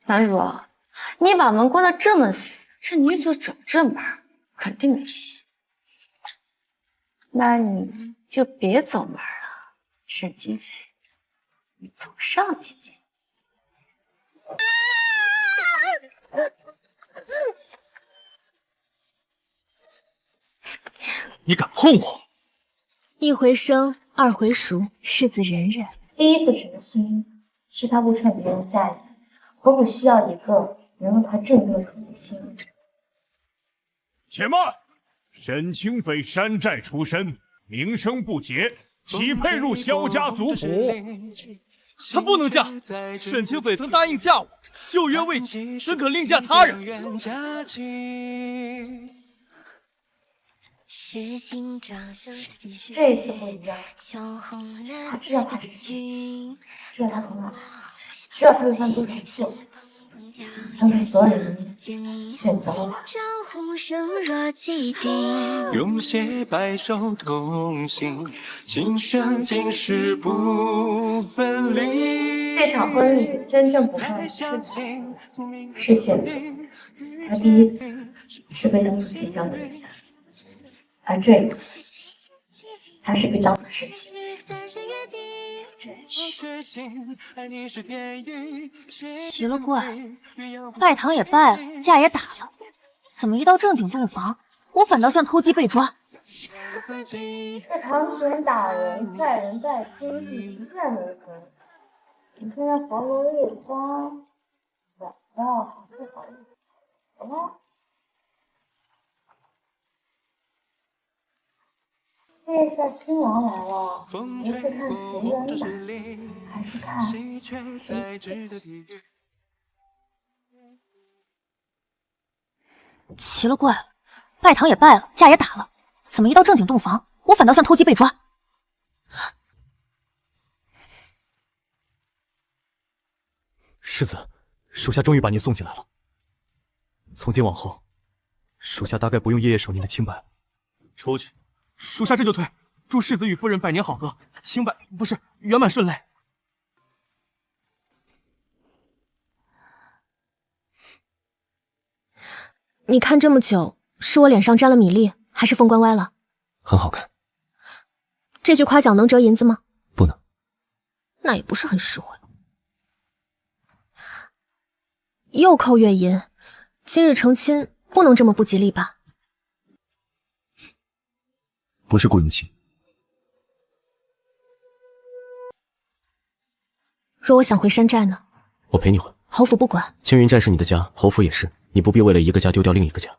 男主，你把门关得这么死，这女主整正门肯定没戏。那你就别走门了，沈清斐，你从上面进。你敢碰我？一回生，二回熟，世子忍忍。第一次成亲是他不趁别人在意，婆婆需要一个能让他镇定处理心理。且慢！沈清斐山寨出身，名声不洁，岂配入萧家族谱？她不能嫁。沈清斐曾答应嫁我，旧约未起，怎可另嫁他人？这一次不一样，他知道他是谁，知道他从哪来，知道他的犯多少错，让他所有人选择了他。用血白首同行，今生今世不分离。这场婚礼真正不算是是选择，他第一次是被当作即将留下，而这一次他是被当作事情。奇了怪，拜堂也拜了，架也打了，怎么一到正经洞房，我反倒像偷鸡被抓？这堂前打人，载人带车，一概没分。你看那房楼夜花，晚上好不好意思？好吗？这下新郎来了，你是看谁人打，还是看谁死？奇了怪了，拜堂也拜了，架也打了，怎么一到正经洞房，我反倒像偷鸡被抓？世子，属下终于把您送进来了。从今往后，属下大概不用夜夜守您的清白了。出去，属下这就退。祝世子与夫人百年好合，清白不是圆满顺累。你看这么久，是我脸上沾了米粒，还是凤冠歪了？很好看。这句夸奖能折银子吗？不能。那也不是很实惠。又扣月银，今日成亲不能这么不吉利吧？不是顾云清。若我想回山寨呢？我陪你回。侯府不管。青云寨是你的家，侯府也是，你不必为了一个家丢掉另一个家。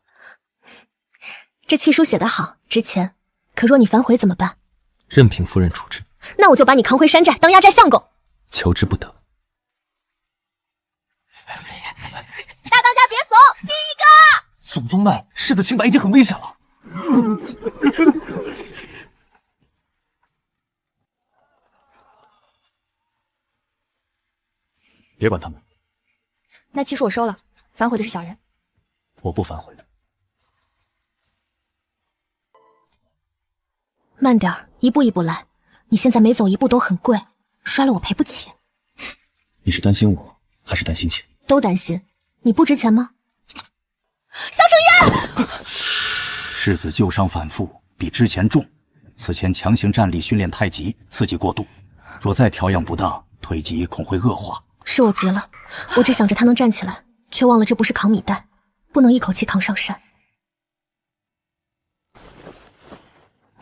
这契书写得好，值钱。可若你反悔怎么办？任凭夫人处置。那我就把你扛回山寨，当压寨相公。求之不得。大当家别怂，亲一个！祖宗们，世子清白已经很危险了。别管他们。那契书我收了，反悔的是小人。我不反悔。慢点儿，一步一步来。你现在每走一步都很贵，摔了我赔不起。你是担心我，还是担心钱？都担心。你不值钱吗？萧承业，世子旧伤反复，比之前重。此前强行站立训练太极，刺激过度，若再调养不当，腿疾恐会恶化。是我急了，我只想着他能站起来，却忘了这不是扛米袋，不能一口气扛上山。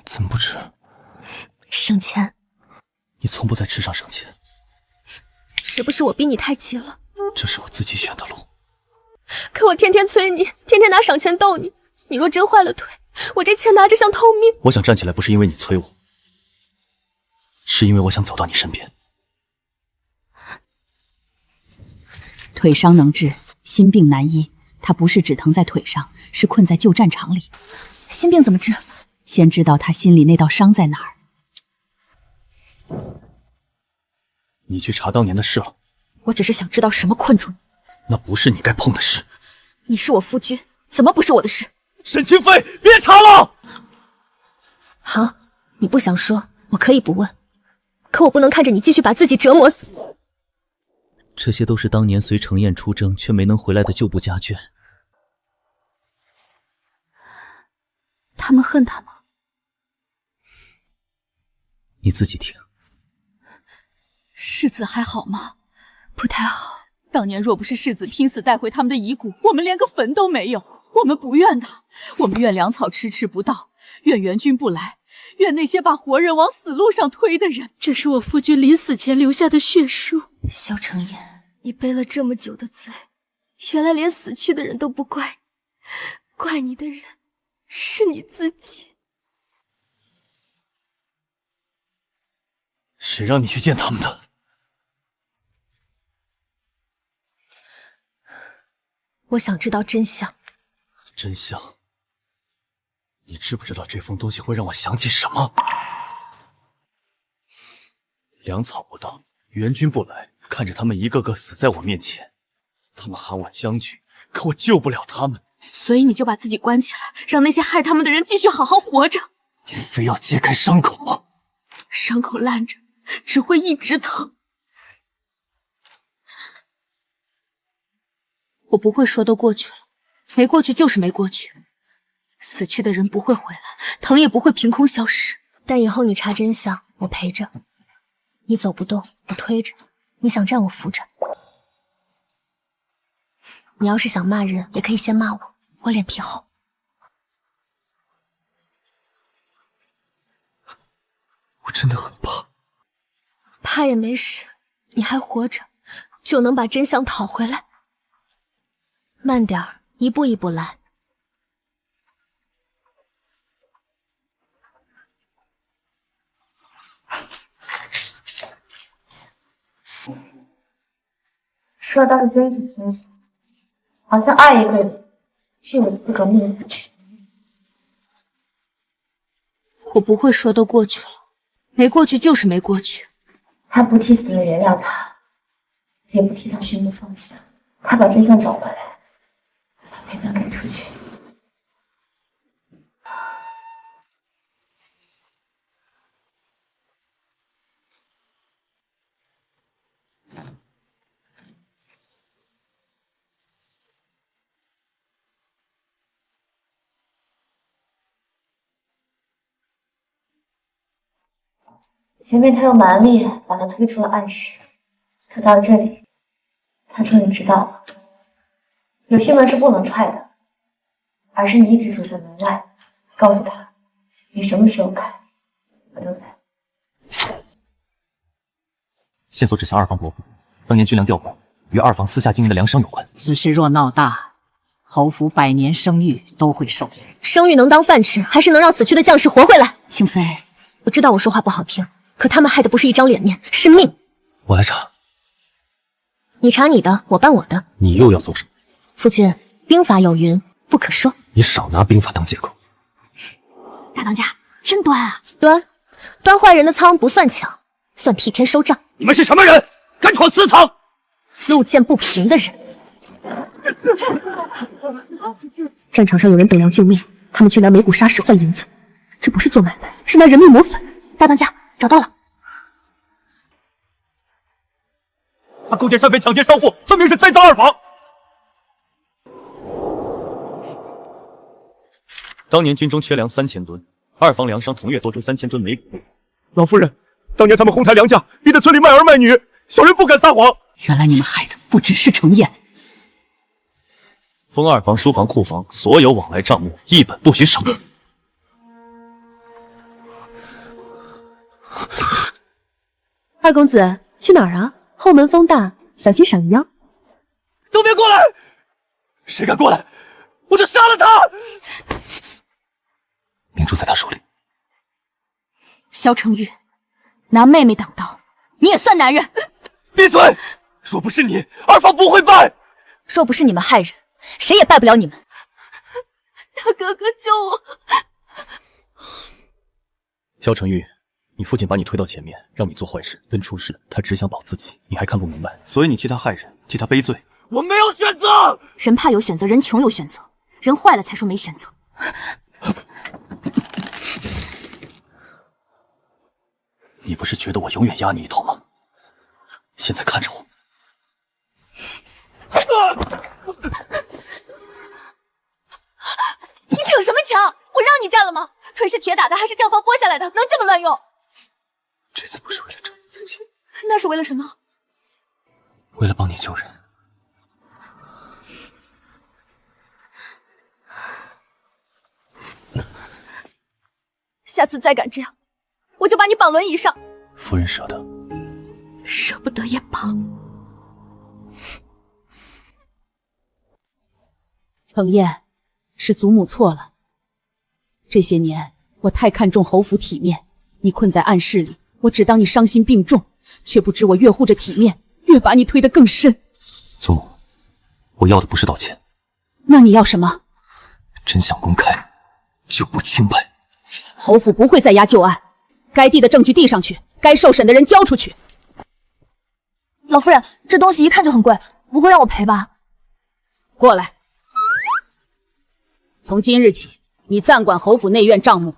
怎么不吃？省钱。你从不在吃上省钱。是不是我逼你太急了？这是我自己选的路。可我天天催你，天天拿赏钱逗你，你若真坏了腿，我这钱拿着像偷命。我想站起来，不是因为你催我，是因为我想走到你身边。腿伤能治，心病难医。他不是只疼在腿上，是困在旧战场里。心病怎么治？先知道他心里那道伤在哪儿。你去查当年的事了？我只是想知道什么困住你。那不是你该碰的事。你是我夫君，怎么不是我的事？沈清妃，别查了！好，你不想说，我可以不问。可我不能看着你继续把自己折磨死。这些都是当年随程燕出征却没能回来的旧部家眷。他们恨他吗？你自己听。世子还好吗？不太好。当年若不是世子拼死带回他们的遗骨，我们连个坟都没有。我们不怨他，我们怨粮草迟迟不到，怨援军不来，怨那些把活人往死路上推的人。这是我夫君临死前留下的血书。萧承言，你背了这么久的罪，原来连死去的人都不怪你，怪你的人是你自己。谁让你去见他们的？我想知道真相。真相？你知不知道这封东西会让我想起什么？粮草不到，援军不来，看着他们一个个死在我面前，他们喊我将军，可我救不了他们。所以你就把自己关起来，让那些害他们的人继续好好活着。你非要揭开伤口吗？伤口烂着，只会一直疼。我不会说都过去了，没过去就是没过去。死去的人不会回来，疼也不会凭空消失。但以后你查真相，我陪着。你走不动，我推着；你想站，我扶着。你要是想骂人，也可以先骂我，我脸皮厚。我真的很怕。怕也没事，你还活着，就能把真相讨回来。慢点儿，一步一步来。说的倒是真是亲情，好像爱也可以。竟有资格命令不去。我不会说都过去了，没过去就是没过去。他不替死人原谅他，也不替他宣布放下。他把真相找回来，把陪伴赶出去。前面他用蛮力把他推出了暗室，可到这里，他终于知道了，有些门是不能踹的，而是你一直守在门外，告诉他，你什么时候开，我都在。线索指向二房伯父，当年军粮调拨与二房私下经营的粮商有关。此事若闹大，侯府百年声誉都会受损。声誉能当饭吃，还是能让死去的将士活回来？清妃，我知道我说话不好听，可他们害的不是一张脸面，是命。我来查。你查你的，我办我的。你又要做什么？夫君，兵法有云，不可说。你少拿兵法当借口。大当家真端啊！端坏人的仓不算抢，算替天收账。你们是什么人？敢闯私藏？路见不平的人。战场上有人等量救命，他们去拿眉骨砂石换银子，这不是做买卖，是拿人命磨粉。大当家，找到了。他勾结山匪抢劫商户，分明是栽赃二房。当年军中缺粮3000吨，二房粮商同月多出3000吨眉骨。老夫人，当年他们哄抬粮价，逼得村里卖儿卖女，小人不敢撒谎。原来你们害的不只是程燕。封二房、书房、库房所有往来账目一本不许少。二公子去哪儿啊？后门风大，小心闪了腰。都别过来！谁敢过来，我就杀了他！明珠在他手里。萧承玉，拿妹妹挡刀，你也算男人？闭嘴！若不是你，二房不会败。若不是你们害人，谁也败不了你们。大哥哥救我！萧承玉，你父亲把你推到前面，让你做坏事，分出事，他只想保自己，你还看不明白，所以你替他害人，替他背罪。我没有选择。人怕有选择，人穷有选择，人坏了才说没选择。你不是觉得我永远压你一头吗？现在看着我。你逞什么强？我让你站了吗？腿是铁打的，还是账房剥下来的？能这么乱用？这次不是为了证明自己，那是为了什么？为了帮你救人。下次再敢这样，我就把你绑轮椅上。夫人舍得？舍不得也绑。程燕，是祖母错了。这些年我太看重侯府体面，你困在暗室里，我只当你伤心病重，却不知我越护着体面，越把你推得更深。祖母，我要的不是道歉。那你要什么？真相公开，救不清白。侯府不会再压旧案，该递的证据递上去，该受审的人交出去。老夫人，这东西一看就很贵，不会让我赔吧？过来。从今日起，你暂管侯府内院账目。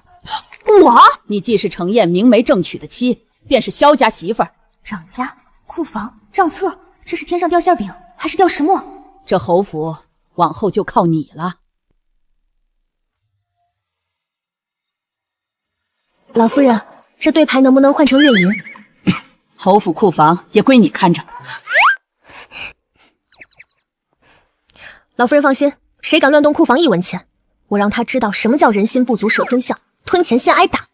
我？你既是程燕明媒正娶的妻，便是萧家媳妇儿。账家、库房、账册，这是天上掉馅饼，还是掉石磨？这侯府往后就靠你了。老夫人，这对牌能不能换成月银？侯府库房也归你看着。老夫人放心，谁敢乱动库房1文钱，我让他知道什么叫人心不足蛇吞象，吞钱先挨打。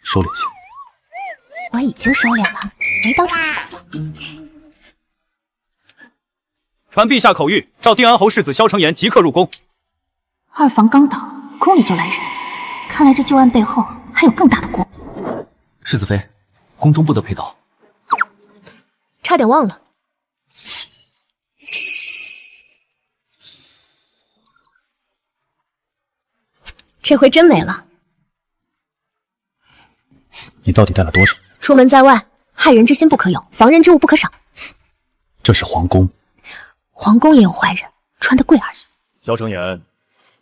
收敛些。我已经收敛了，没当场进库房。传陛下口谕，召定安侯世子萧承言即刻入宫。二房刚倒，宫里就来人，看来这旧案背后还有更大的锅。世子妃，宫中不得佩刀。差点忘了。这回真没了。你到底带了多少？出门在外，害人之心不可有，防人之物不可少。这是皇宫，皇宫也有坏人，穿得贵而已。萧承言，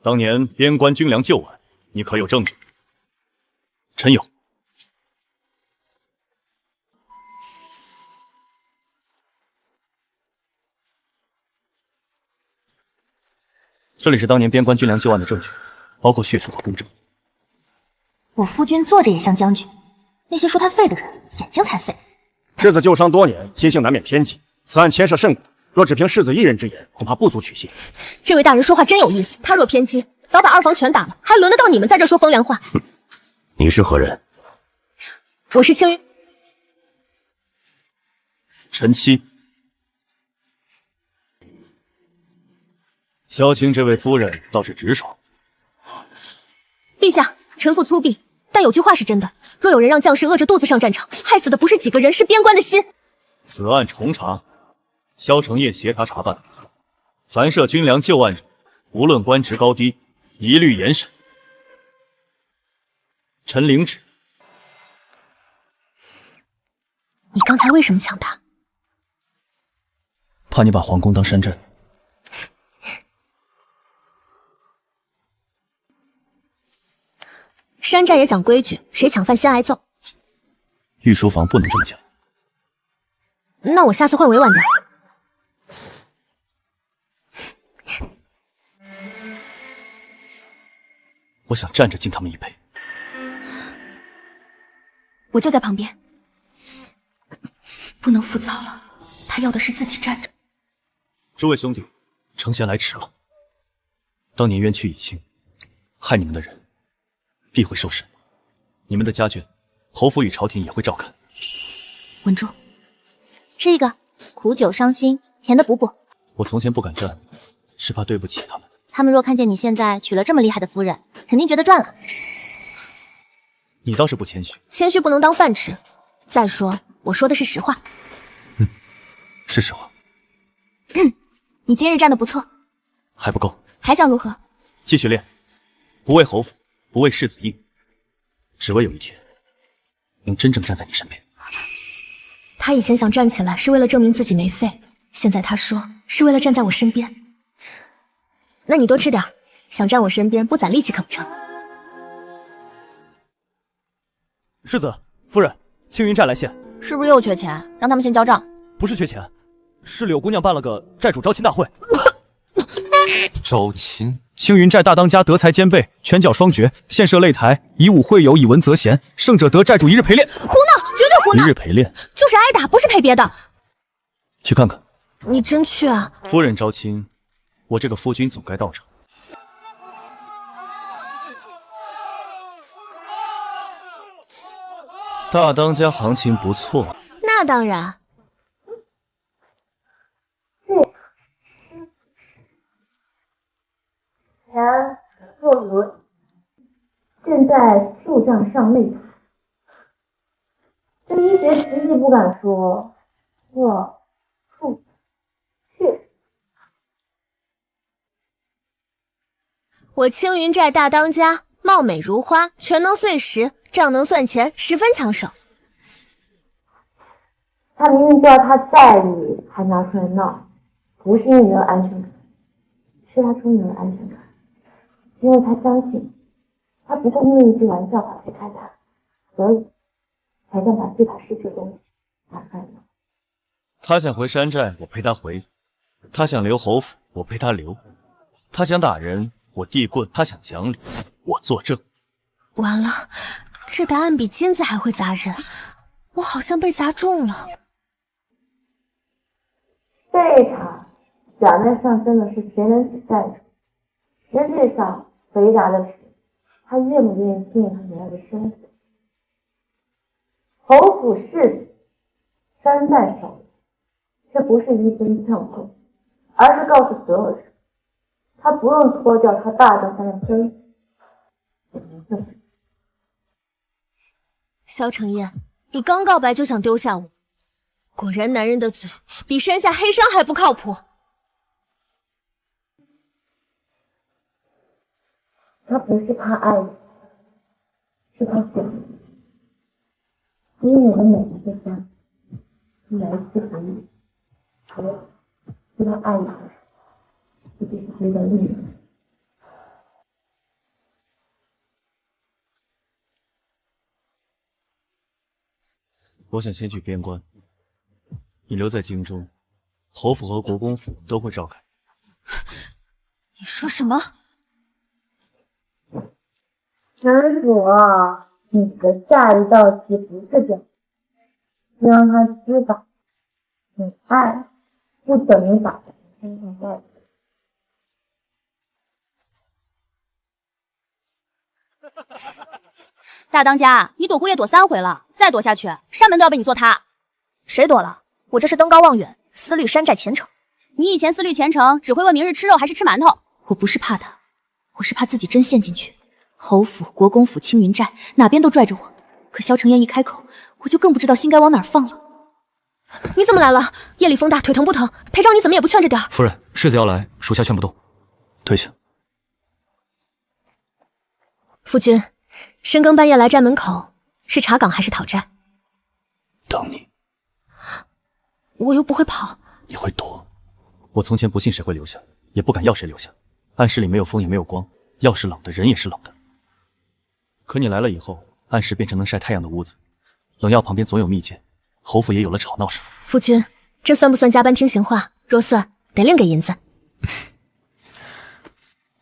当年边关军粮旧案，你可有证据？臣有。这里是当年边关军粮旧案的证据，包括血书和公证。我夫君坐着也像将军，那些说他废的人眼睛才废。世子旧伤多年，心性难免偏激，此案牵涉甚广，若只凭世子一人之言，恐怕不足取信。这位大人说话真有意思，他若偏激，早把二房全打了，还轮得到你们在这说风凉话？你是何人？我是青云。臣妻。萧青这位夫人倒是直爽。陛下，臣妇粗鄙，但有句话是真的：若有人让将士饿着肚子上战场，害死的不是几个人，是边关的心。此案重查，萧承业协查查办，凡涉军粮旧案者，无论官职高低，一律严审。臣领旨。你刚才为什么抢他？怕你把皇宫当山寨。山寨也讲规矩，谁抢饭先挨揍。御书房不能这么讲。那我下次会委婉点。我想站着敬他们一杯。我就在旁边。不能浮躁了，他要的是自己站着。诸位兄弟，丞相来迟了。当年冤屈已清，害你们的人必会受审，你们的家眷，侯府与朝廷也会照看。稳住，吃一个，苦酒伤心，甜的补补。我从前不敢站，是怕对不起他们。他们若看见你现在娶了这么厉害的夫人，肯定觉得赚了。你倒是不谦虚。谦虚不能当饭吃。再说，我说的是实话。是实话。你今日站得不错，还不够，还想如何？继续练，不为侯府，不为世子硬，只为有一天能真正站在你身边。他以前想站起来是为了证明自己没废，现在他说是为了站在我身边。那你多吃点，想站我身边不攒力气可不成？世子、夫人，青云寨来信，是不是又缺钱？让他们先交账。不是缺钱，是柳姑娘办了个寨主招亲大会。招亲？青云寨大当家德才兼备，拳脚双绝，现设擂台，以武会友，以文择贤，胜者得寨主一日陪练。胡闹，绝对胡闹！一日陪练就是挨打，不是陪别的。去看看。你真去啊？夫人招亲，我这个夫君总该到场。大当家行情不错。那当然。前坐轮，现在数丈上擂台。这一学实际不敢说，这数确实。我青云寨大当家，貌美如花，拳能碎石，仗能算钱，十分抢手。他明明知道他在意，还拿出来闹，不是因为没有安全感，是他终于有了安全感，因为他相信他不会因为一句玩笑把谁开他，所以才敢把最怕失去的东西拿出来闹。他想回山寨，我陪他回；他想留侯府，我陪他留；他想打人，我递棍；他想讲理，我作证。完了，这答案比金子还会砸人，我好像被砸中了。这一场表面上争的是谁能起寨主，实际上回答的是他愿不愿意信任他原来的身份。侯府世子，山寨首领，这不是一分降贵，而是告诉所有人，他不用脱掉他大当家的身份，也能这么。萧承业，你刚告白就想丢下我，果然男人的嘴比山下黑商还不靠谱。他不是怕爱你，是他想你。因为你的每一个家是来自回忆，我是他爱你的时候，这就是回到另一个人。我想先去边关，你留在京中，侯府和国公府都会照看。你说什么？男主啊，你的下一道题不是这样，你让他知道，你爱不等于把他身上带走。大当家，你躲姑爷躲3回了，再躲下去，山门都要被你坐塌。谁躲了？我这是登高望远，思虑山寨前程。你以前思虑前程，只会问明日吃肉还是吃馒头。我不是怕他，我是怕自己真陷进去。侯府、国公府、青云寨，哪边都拽着我。可萧承彦一开口，我就更不知道心该往哪儿放了。你怎么来了？夜里风大，腿疼不疼？裴昭你怎么也不劝着点儿？夫人，世子要来，属下劝不动。退下。夫君，深更半夜来寨门口，是查岗还是讨债？等你。我又不会跑。你会躲。我从前不信谁会留下，也不敢要谁留下。暗室里没有风也没有光，药是冷的，人也是冷的。可你来了以后，暗室变成能晒太阳的屋子，冷药旁边总有蜜饯，侯府也有了吵闹声。夫君，这算不算加班听闲话？若算，得另给银子。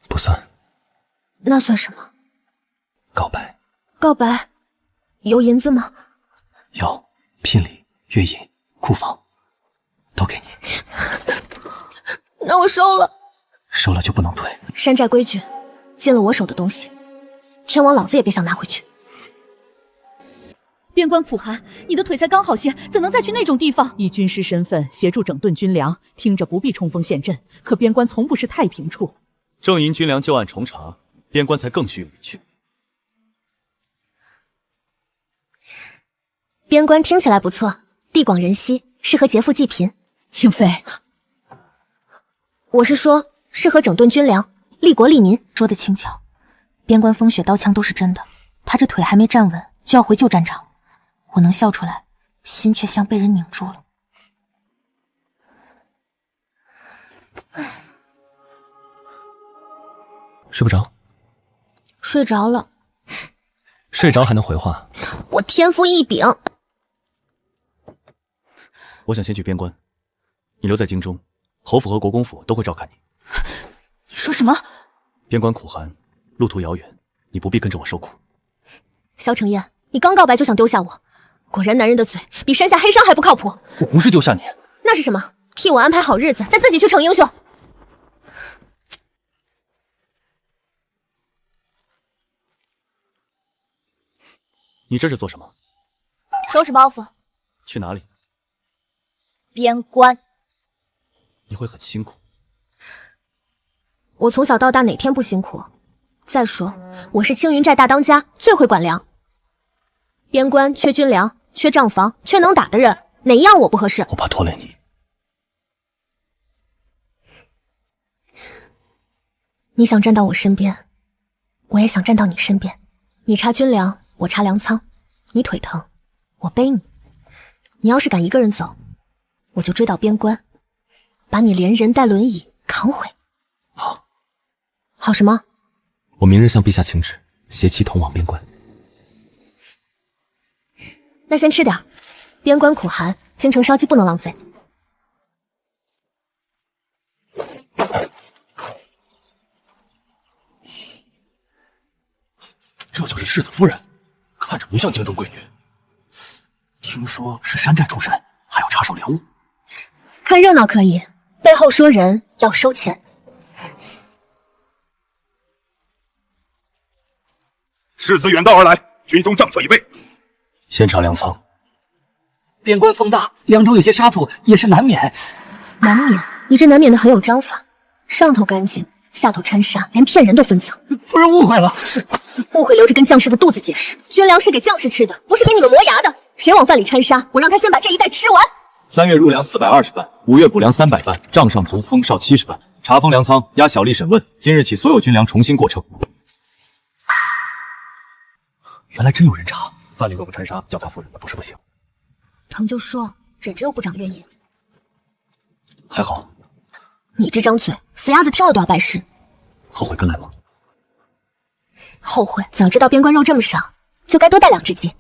不算。那算什么？告白。告白？有银子吗？有，聘礼、月银、库房，都给你。那我收了。收了就不能退。山寨规矩，进了我手的东西，天王老子也别想拿回去。边关苦寒，你的腿才刚好些，怎能再去那种地方？以军师身份协助整顿军粮，听着不必冲锋陷阵，可边关从不是太平处。正因军粮旧案重查，边关才更需有人去。边关听起来不错，地广人稀，适合劫富济贫。清妃，我是说适合整顿军粮，利国利民。说的轻巧，边关风雪刀枪都是真的，他这腿还没站稳就要回旧战场，我能笑出来，心却像被人拧住了。睡不着？睡着了。睡着还能回话？我天赋异禀。我想先去边关，你留在京中，侯府和国公府都会照看你。你说什么？边关苦寒，路途遥远，你不必跟着我受苦。萧承彦，你刚告白就想丢下我，果然男人的嘴比山下黑商还不靠谱。我不是丢下你，那是什么？替我安排好日子，再自己去逞英雄。你这是做什么？收拾包袱。去哪里？边关。你会很辛苦。我从小到大哪天不辛苦？再说，我是青云寨大当家，最会管粮。边关缺军粮，缺账房，缺能打的人，哪一样我不合适？我怕拖累你。你想站到我身边，我也想站到你身边。你查军粮，我查粮仓；你腿疼，我背你。你要是敢一个人走，我就追到边关，把你连人带轮椅扛回。好。好什么？我明日向陛下请旨，携妻同往边关。那先吃点，边关苦寒，京城烧鸡不能浪费。这就是世子夫人，看着不像京中贵女。听说是山寨出身，还要插手粮务。看热闹可以，背后说人要收钱。世子远道而来，军中帐侧已备。先查粮仓。边关风大，凉州有些沙土，也是难免。难免？你这难免的很有章法，上头干净，下头掺沙，连骗人都分层。夫人误会了，误会留着跟将士的肚子解释。军粮是给将士吃的，不是给你们磨牙的。谁往饭里掺沙，我让他先把这一袋吃完。3月入粮420担，5月补粮300担，账上足封哨70担。查封粮仓，押小吏审问。今日起，所有军粮重新过称。原来真有人查，范蠡若不传杀，叫他夫人不是不行。疼就说，忍着又不长怨言。还好。你这张嘴，死鸭子听了都要拜师。后悔跟来吗？后悔，早知道边关肉这么少，就该多带2只鸡。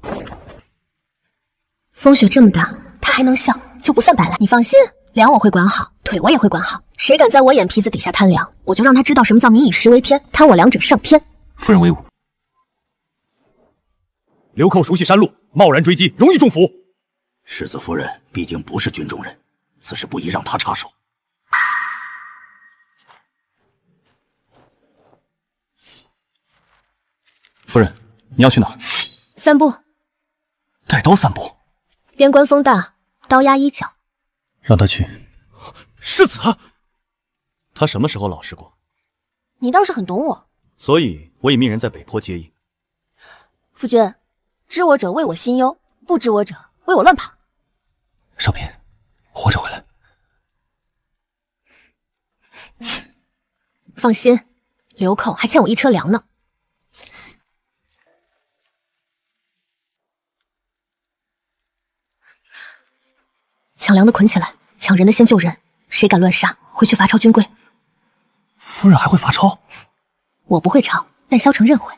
风雪这么大，他还能笑，就不算白来。你放心，粮我会管好，腿我也会管好。谁敢在我眼皮子底下贪粮，我就让他知道什么叫民以食为天，贪我粮者上天。夫人威武。流寇熟悉山路，贸然追击，容易中伏。世子夫人毕竟不是军中人，此事不宜让他插手。夫人，你要去哪儿？散步。带刀散步？边关风大，刀压衣角。让他去。世子，他什么时候老实过？你倒是很懂我。所以我已命人在北坡接应。夫君，知我者为我心忧，不知我者为我乱跑。少平，活着回来。放心，流寇还欠我1车粮呢。抢粮的捆起来，抢人的先救人。谁敢乱杀，回去罚抄军规。夫人还会罚抄？我不会抄，但萧承任会。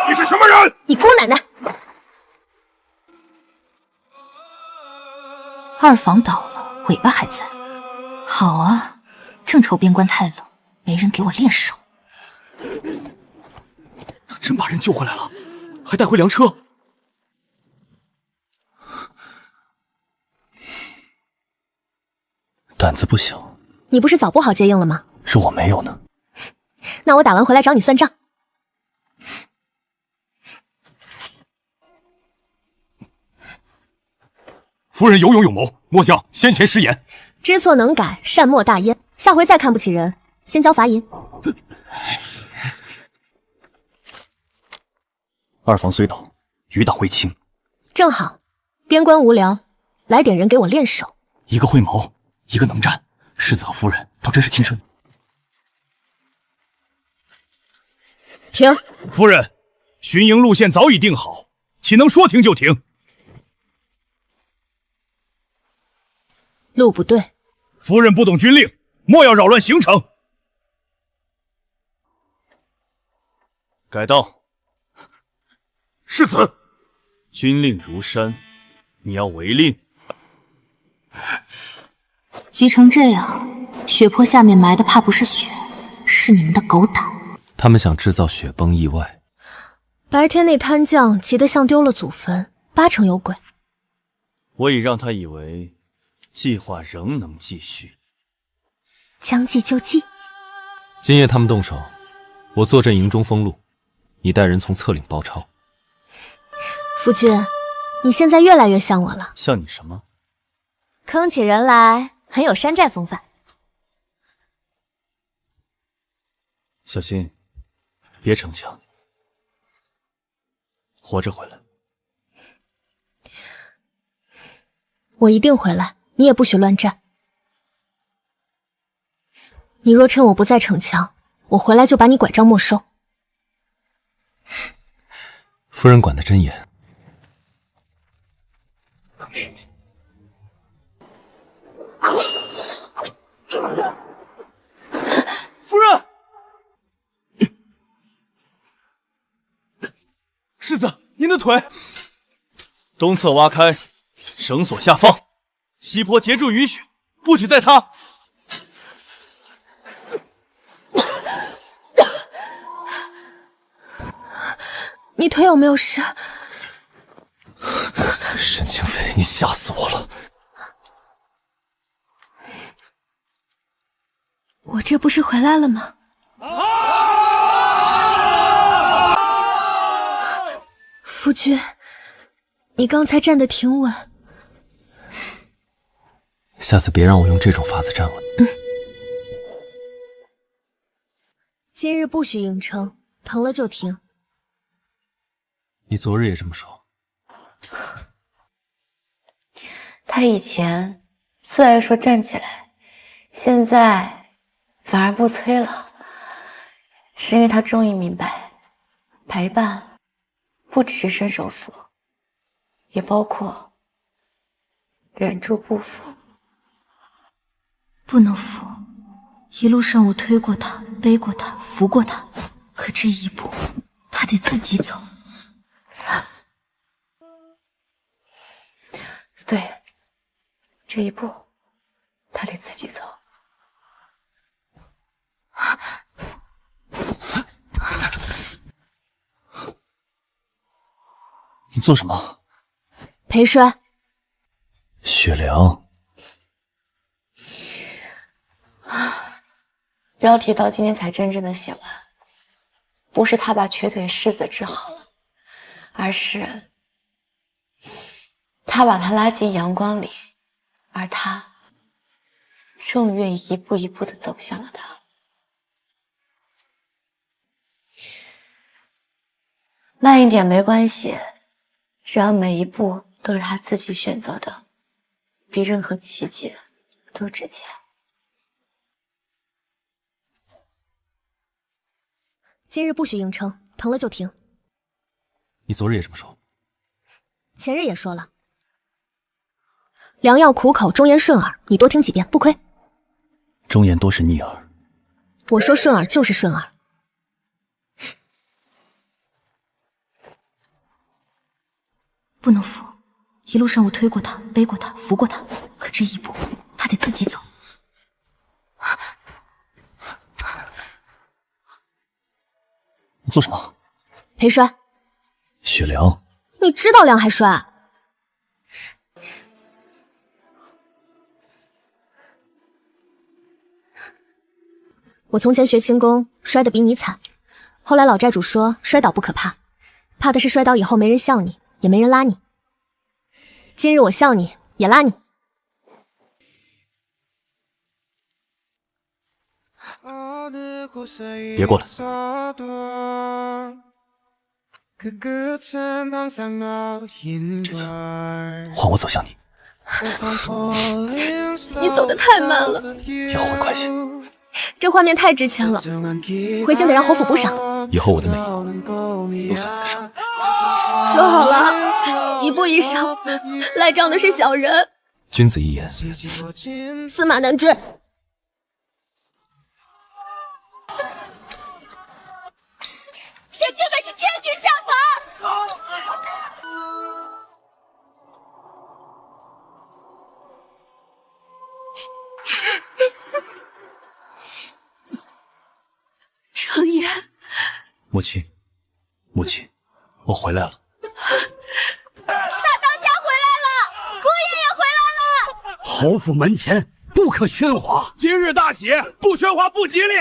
你是什么人？你姑奶奶！二房倒了，尾巴还在。好啊，正愁边关太冷，没人给我练手。他真把人救回来了，还带回粮车。胆子不小。你不是早不好接应了吗？是我没有呢。那我打完回来找你算账。夫人有勇有谋，末将先前失言。知错能改，善莫大焉。下回再看不起人，先交罚银。二房虽倒，余党未清。正好，边关无聊，来点人给我练手。一个会谋，一个能战，世子和夫人都真是天生。停！夫人，巡营路线早已定好，岂能说停就停？路不对。夫人不懂军令，莫要扰乱行程。改道。世子，军令如山，你要违令。急成这样，血泊下面埋的怕不是血，是你们的狗胆。他们想制造雪崩意外。白天那贪将急得像丢了祖坟，8成有鬼。我已让他以为计划仍能继续。将计就计。今夜他们动手，我坐镇营中封路，你带人从侧岭包抄。夫君，你现在越来越像我了。像你什么？坑起人来很有山寨风范。小心，别逞强，活着回来。我一定回来，你也不许乱战。你若趁我不在逞强，我回来就把你拐杖没收。夫人管得真严。夫人，世子，您的腿。东侧挖开，绳索下放，西坡截住雨雪，不许再塌。你腿有没有事？沈清妃，你吓死我了！我这不是回来了吗？夫君，你刚才站得挺稳。下次别让我用这种法子站稳。今日不许硬撑，疼了就停。你昨日也这么说。他以前最爱说站起来，现在反而不催了。是因为他终于明白，陪伴不只是伸手扶，也包括忍住不扶。不能扶，一路上我推过他，背过他，扶过他，可这一步，他得自己走。对，这一步，他得自己走。你做什么？裴摔。雪凉。标题到今天才真正的写完，不是他把瘸腿世子治好了，而是他把他拉进阳光里，而他正愿意一步一步的走向了他。慢一点没关系，只要每一步都是他自己选择的，比任何奇迹都值钱。今日不许硬撑，疼了就停。你昨日也这么说，前日也说了。良药苦口，忠言顺耳，你多听几遍不亏。忠言多是逆耳，我说顺耳就是顺耳。不能扶，一路上我推过他，背过他，扶过他，可这一步，他得自己走。你做什么？裴摔。雪凉。你知道凉还摔？我从前学轻功，摔得比你惨。后来老寨主说，摔倒不可怕，怕的是摔倒以后没人笑你，也没人拉你。今日我笑你，也拉你。别过来！这次换我走向你。你走得太慢了，以后会快些。这画面太值钱了，回京得让侯府补赏。以后我的美意都算你的上。说好了，一步一少，赖账的是小人。君子一言，驷马难追。沈清北是千军下凡。程岩，母亲，母亲，我回来了。大当家回来了，姑爷也回来了。侯府门前不可喧哗，今日大喜，不喧哗不吉利。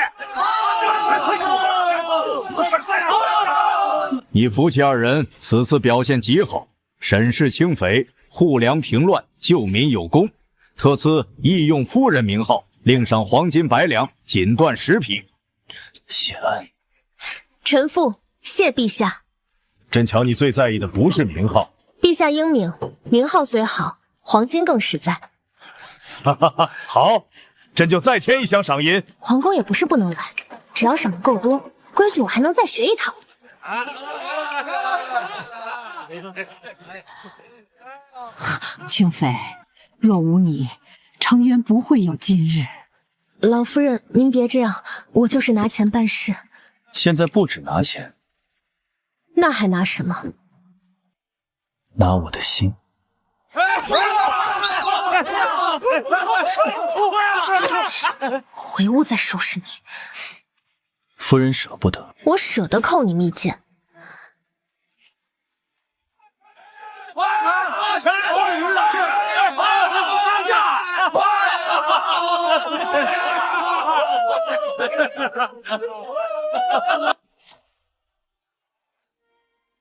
你夫妻二人此次表现极好，审视清匪，护粮平乱，救民有功，特赐义用夫人名号，另赏黄金100两，锦缎10匹。谢恩。臣妇谢陛下。朕瞧你最在意的不是名号。陛下英明，名号虽好，黄金更实在。哈哈哈，好，朕就再添一箱赏银。皇宫也不是不能来，只要赏的够多，规矩我还能再学一套。清妃，若无你，程渊不会有今日。老夫人，您别这样，我就是拿钱办事。现在不止拿钱，那还拿什么？拿我的心。回屋再收拾你。夫人舍不得，我舍得扣你蜜饯。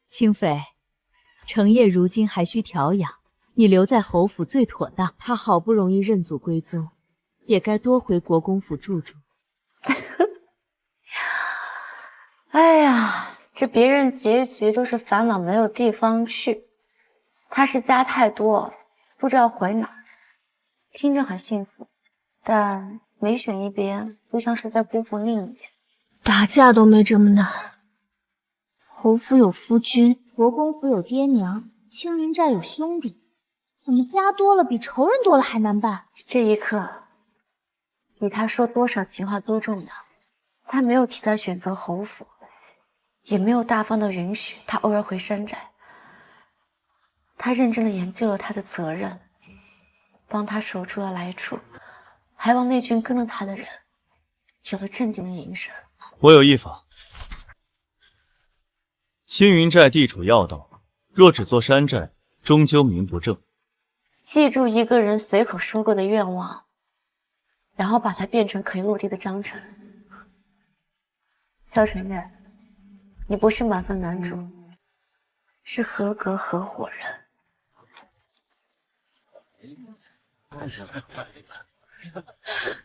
清妃，程烨如今还需调养，你留在侯府最妥当。他好不容易认祖归宗，也该多回国公府住住。哎呀，这别人结局都是烦恼没有地方去，他是家太多，不知道回哪儿。听着很幸福，但每选一边，又像是在辜负另一边。打架都没这么难。侯府有夫君，国公府有爹娘，青云寨有兄弟，怎么家多了比仇人多了还难办？这一刻，比他说多少情话都重要。他没有替他选择侯府，也没有大方的允许他偶尔回山寨。他认真的研究了他的责任，帮他守住了来处，还帮那群跟着他的人有了正经的营生。我有一法，青云寨地主要道，若只做山寨，终究名不正。记住一个人随口说过的愿望，然后把它变成可以落地的章程。萧承彦，你不是满分男主，是合格合伙人。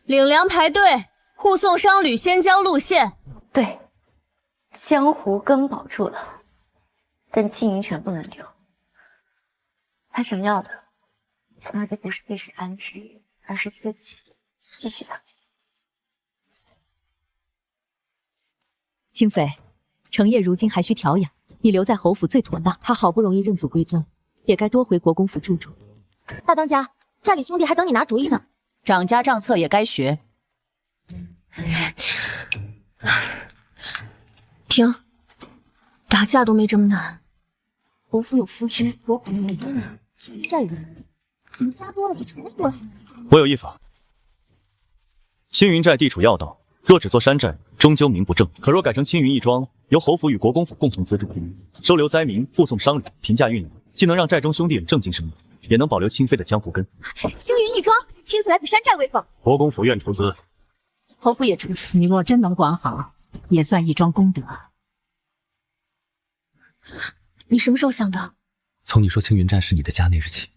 领粮排队，护送商旅先交路线。对，江湖根保住了，但金银权不能丢。他想要的，从来都不是被谁安置，而是自己继续当家。清妃，程烨如今还需调养，你留在侯府最妥当。他好不容易认祖归宗，也该多回国公府住住。大当家，寨里兄弟还等你拿主意呢。掌家账册也该学。停，打架都没这么难。侯府有夫君，国公府有爹娘，青云寨有兄弟，怎么家多了比仇人多了还难办？我有一法，青云寨地处要道，若只做山寨，终究名不正。可若改成青云义庄，由侯府与国公府共同资助，收留灾民，护送商旅，平价运营，既能让寨中兄弟有正经生意，也能保留清妃的江湖根。青云义庄听起来比山寨威风。国公府愿出资，侯府也出。你若真能管好，也算一桩功德。你什么时候想的？从你说青云寨是你的家那日起。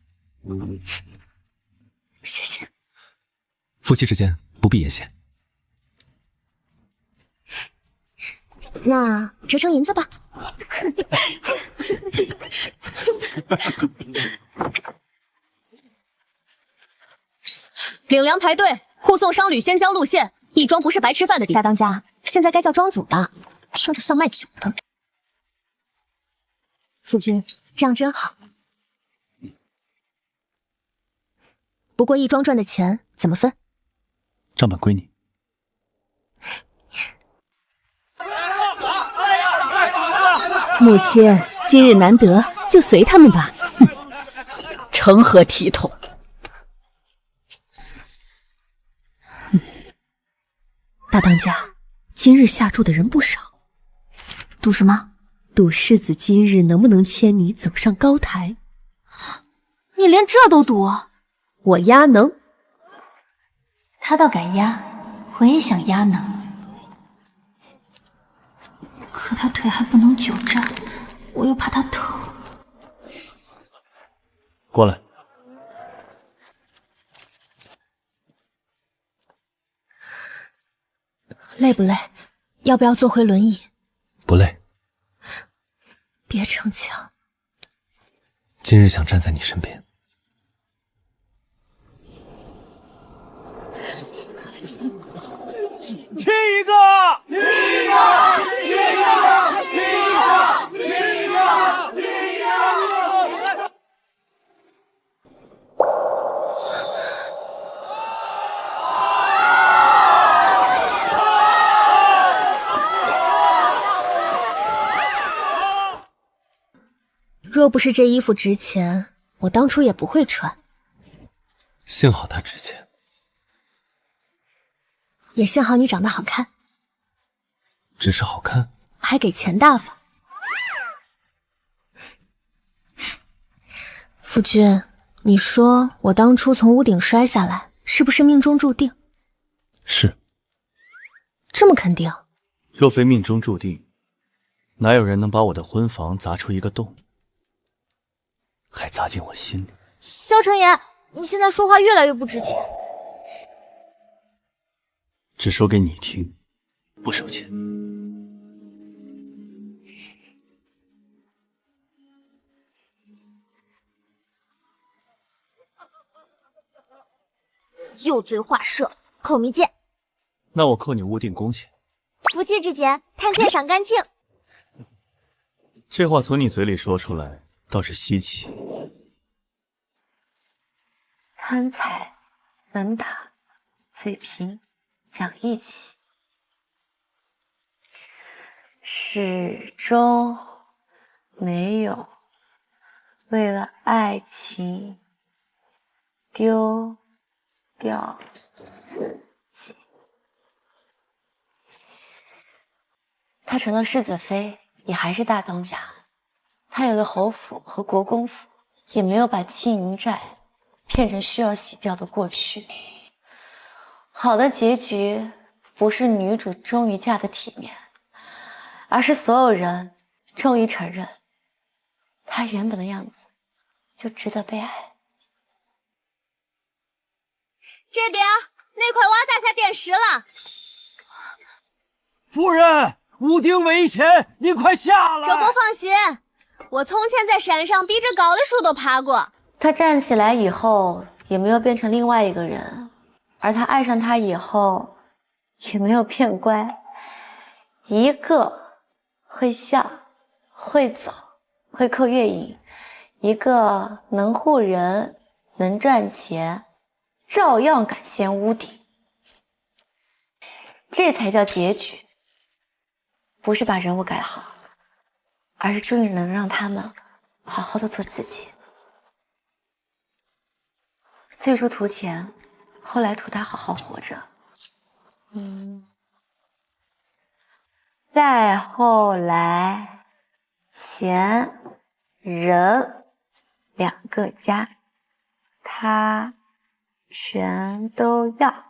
谢谢。夫妻之间不必言谢。那折成银子吧。领粮排队，护送商旅先交路线。义庄不是白吃饭的地方。大当家，现在该叫庄主的，听着像卖酒的。夫君，这样真好。不过义庄赚的钱怎么分？账本归你。母亲，今日难得，就随他们吧。成何体统？大当家，今日下注的人不少。赌什么？赌世子今日能不能牵你走上高台。你连这都赌？我压能。他倒敢压，我也想压能。可他腿还不能久站，我又怕他疼。过来。累不累？要不要坐回轮椅？不累。别逞强。今日想站在你身边。亲一个！亲一个！亲一个！亲一个！亲一个！亲一个！若不是这衣服值钱，我当初也不会穿。幸好它值钱。也幸好你长得好看，只是好看，还给钱大方。夫君，你说我当初从屋顶摔下来，是不是命中注定？是。这么肯定？若非命中注定，哪有人能把我的婚房砸出一个洞，还砸进我心里？萧承言，你现在说话越来越不值钱。只说给你听，不收钱。油嘴滑舌，扣迷奸。那我扣你屋定工钱。福气之节，探妾赏干庆。这话从你嘴里说出来，倒是稀奇。贪财，能打，嘴贫，讲义气，始终没有为了爱情丢掉自己。她成了世子妃，也还是大当家。她有了侯府和国公府，也没有把青云债骗成需要洗掉的过去。好的结局不是女主终于嫁得体面，而是所有人终于承认她原本的样子就值得被爱。这边那块挖大下点石了。夫人，武丁危险，你快下来！主播放心，我从前在山上比这高的树都爬过。他站起来以后也没有变成另外一个人，而他爱上他以后也没有变乖。一个会笑，会走，会扣月影；一个能护人，能赚钱，照样敢掀屋顶。这才叫结局，不是把人物改好，而是终于能让他们好好的做自己。最初图钱，后来图他好好活着。再后来，钱、人两个家，他全都要。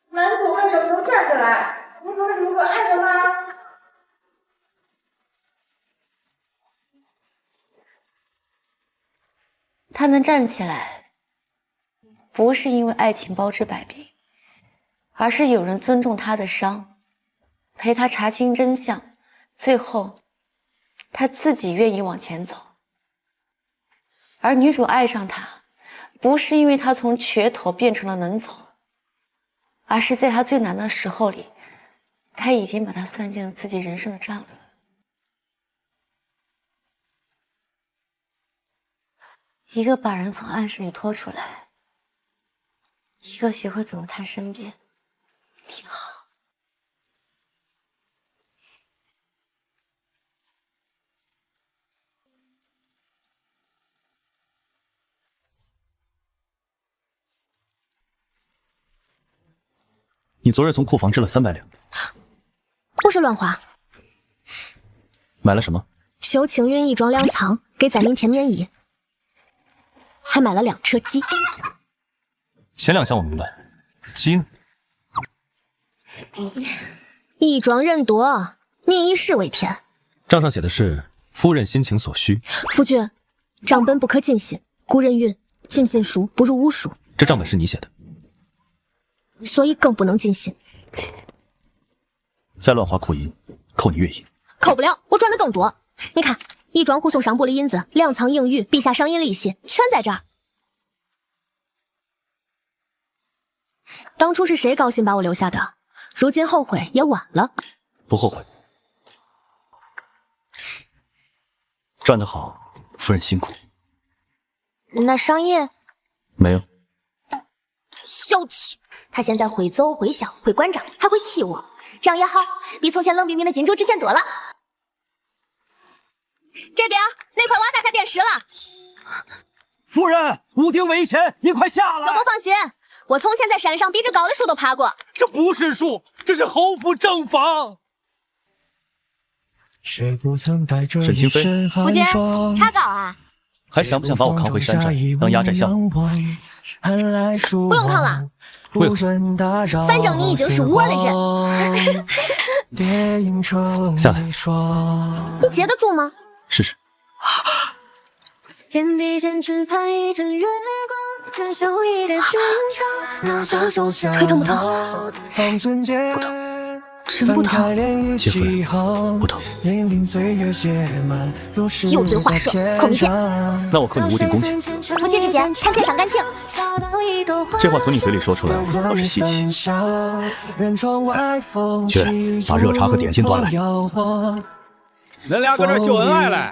男主为什么能站起来？你说是女主爱着吗？他能站起来，不是因为爱情包治百病，而是有人尊重他的伤，陪他查清真相，最后他自己愿意往前走。而女主爱上他，不是因为他从瘸头变成了能走，而是在他最难的时候里，他已经把他算进了自己人生的账里。一个把人从暗室里拖出来，一个学会走到他身边，挺好。你昨日从库房支了300两，不是乱花。买了什么？修晴云一桩粮藏，给载明甜棉椅，还买了2车鸡。前2项我明白，鸡呢？一桩任夺，宁以食为天。账上写的是夫人心情所需。夫君，账本不可尽信，古人云：尽信书不如无书。这账本是你写的，所以更不能尽信。再乱花扣银，扣你月银。扣不了，我赚的更多。你看，一桩护送上簿的银子，粮藏硬玉，陛下赏银利息，全在这儿。当初是谁高兴把我留下的？如今后悔也晚了。不后悔。赚得好，夫人辛苦。那商业没有。小气！他现在会走会笑会关账，还会气我，这样也好，比从前冷冰冰的金主值钱多了。这边那块挖大下点石了。夫人，武丁危险，你快下来！小波放心，我从前在山上比这高的树都爬过。这不是树，这是侯府正房。沈清妃，夫君，查稿啊？还想不想把我扛回山寨当压寨项目？不用扛了，为何？反正你已经是我的人。下来，你接得住吗？试试。天地间只盼一阵月光，感受一点寻常。腿疼不疼？真不疼。戚夫人，不疼。油嘴滑舌，扣你剑。那我扣你无定公钱。夫妻之间，看剑赏干庆。这话从你嘴里说出来，倒是稀奇。去，把热茶和点心端来。恁俩搁这秀恩爱嘞？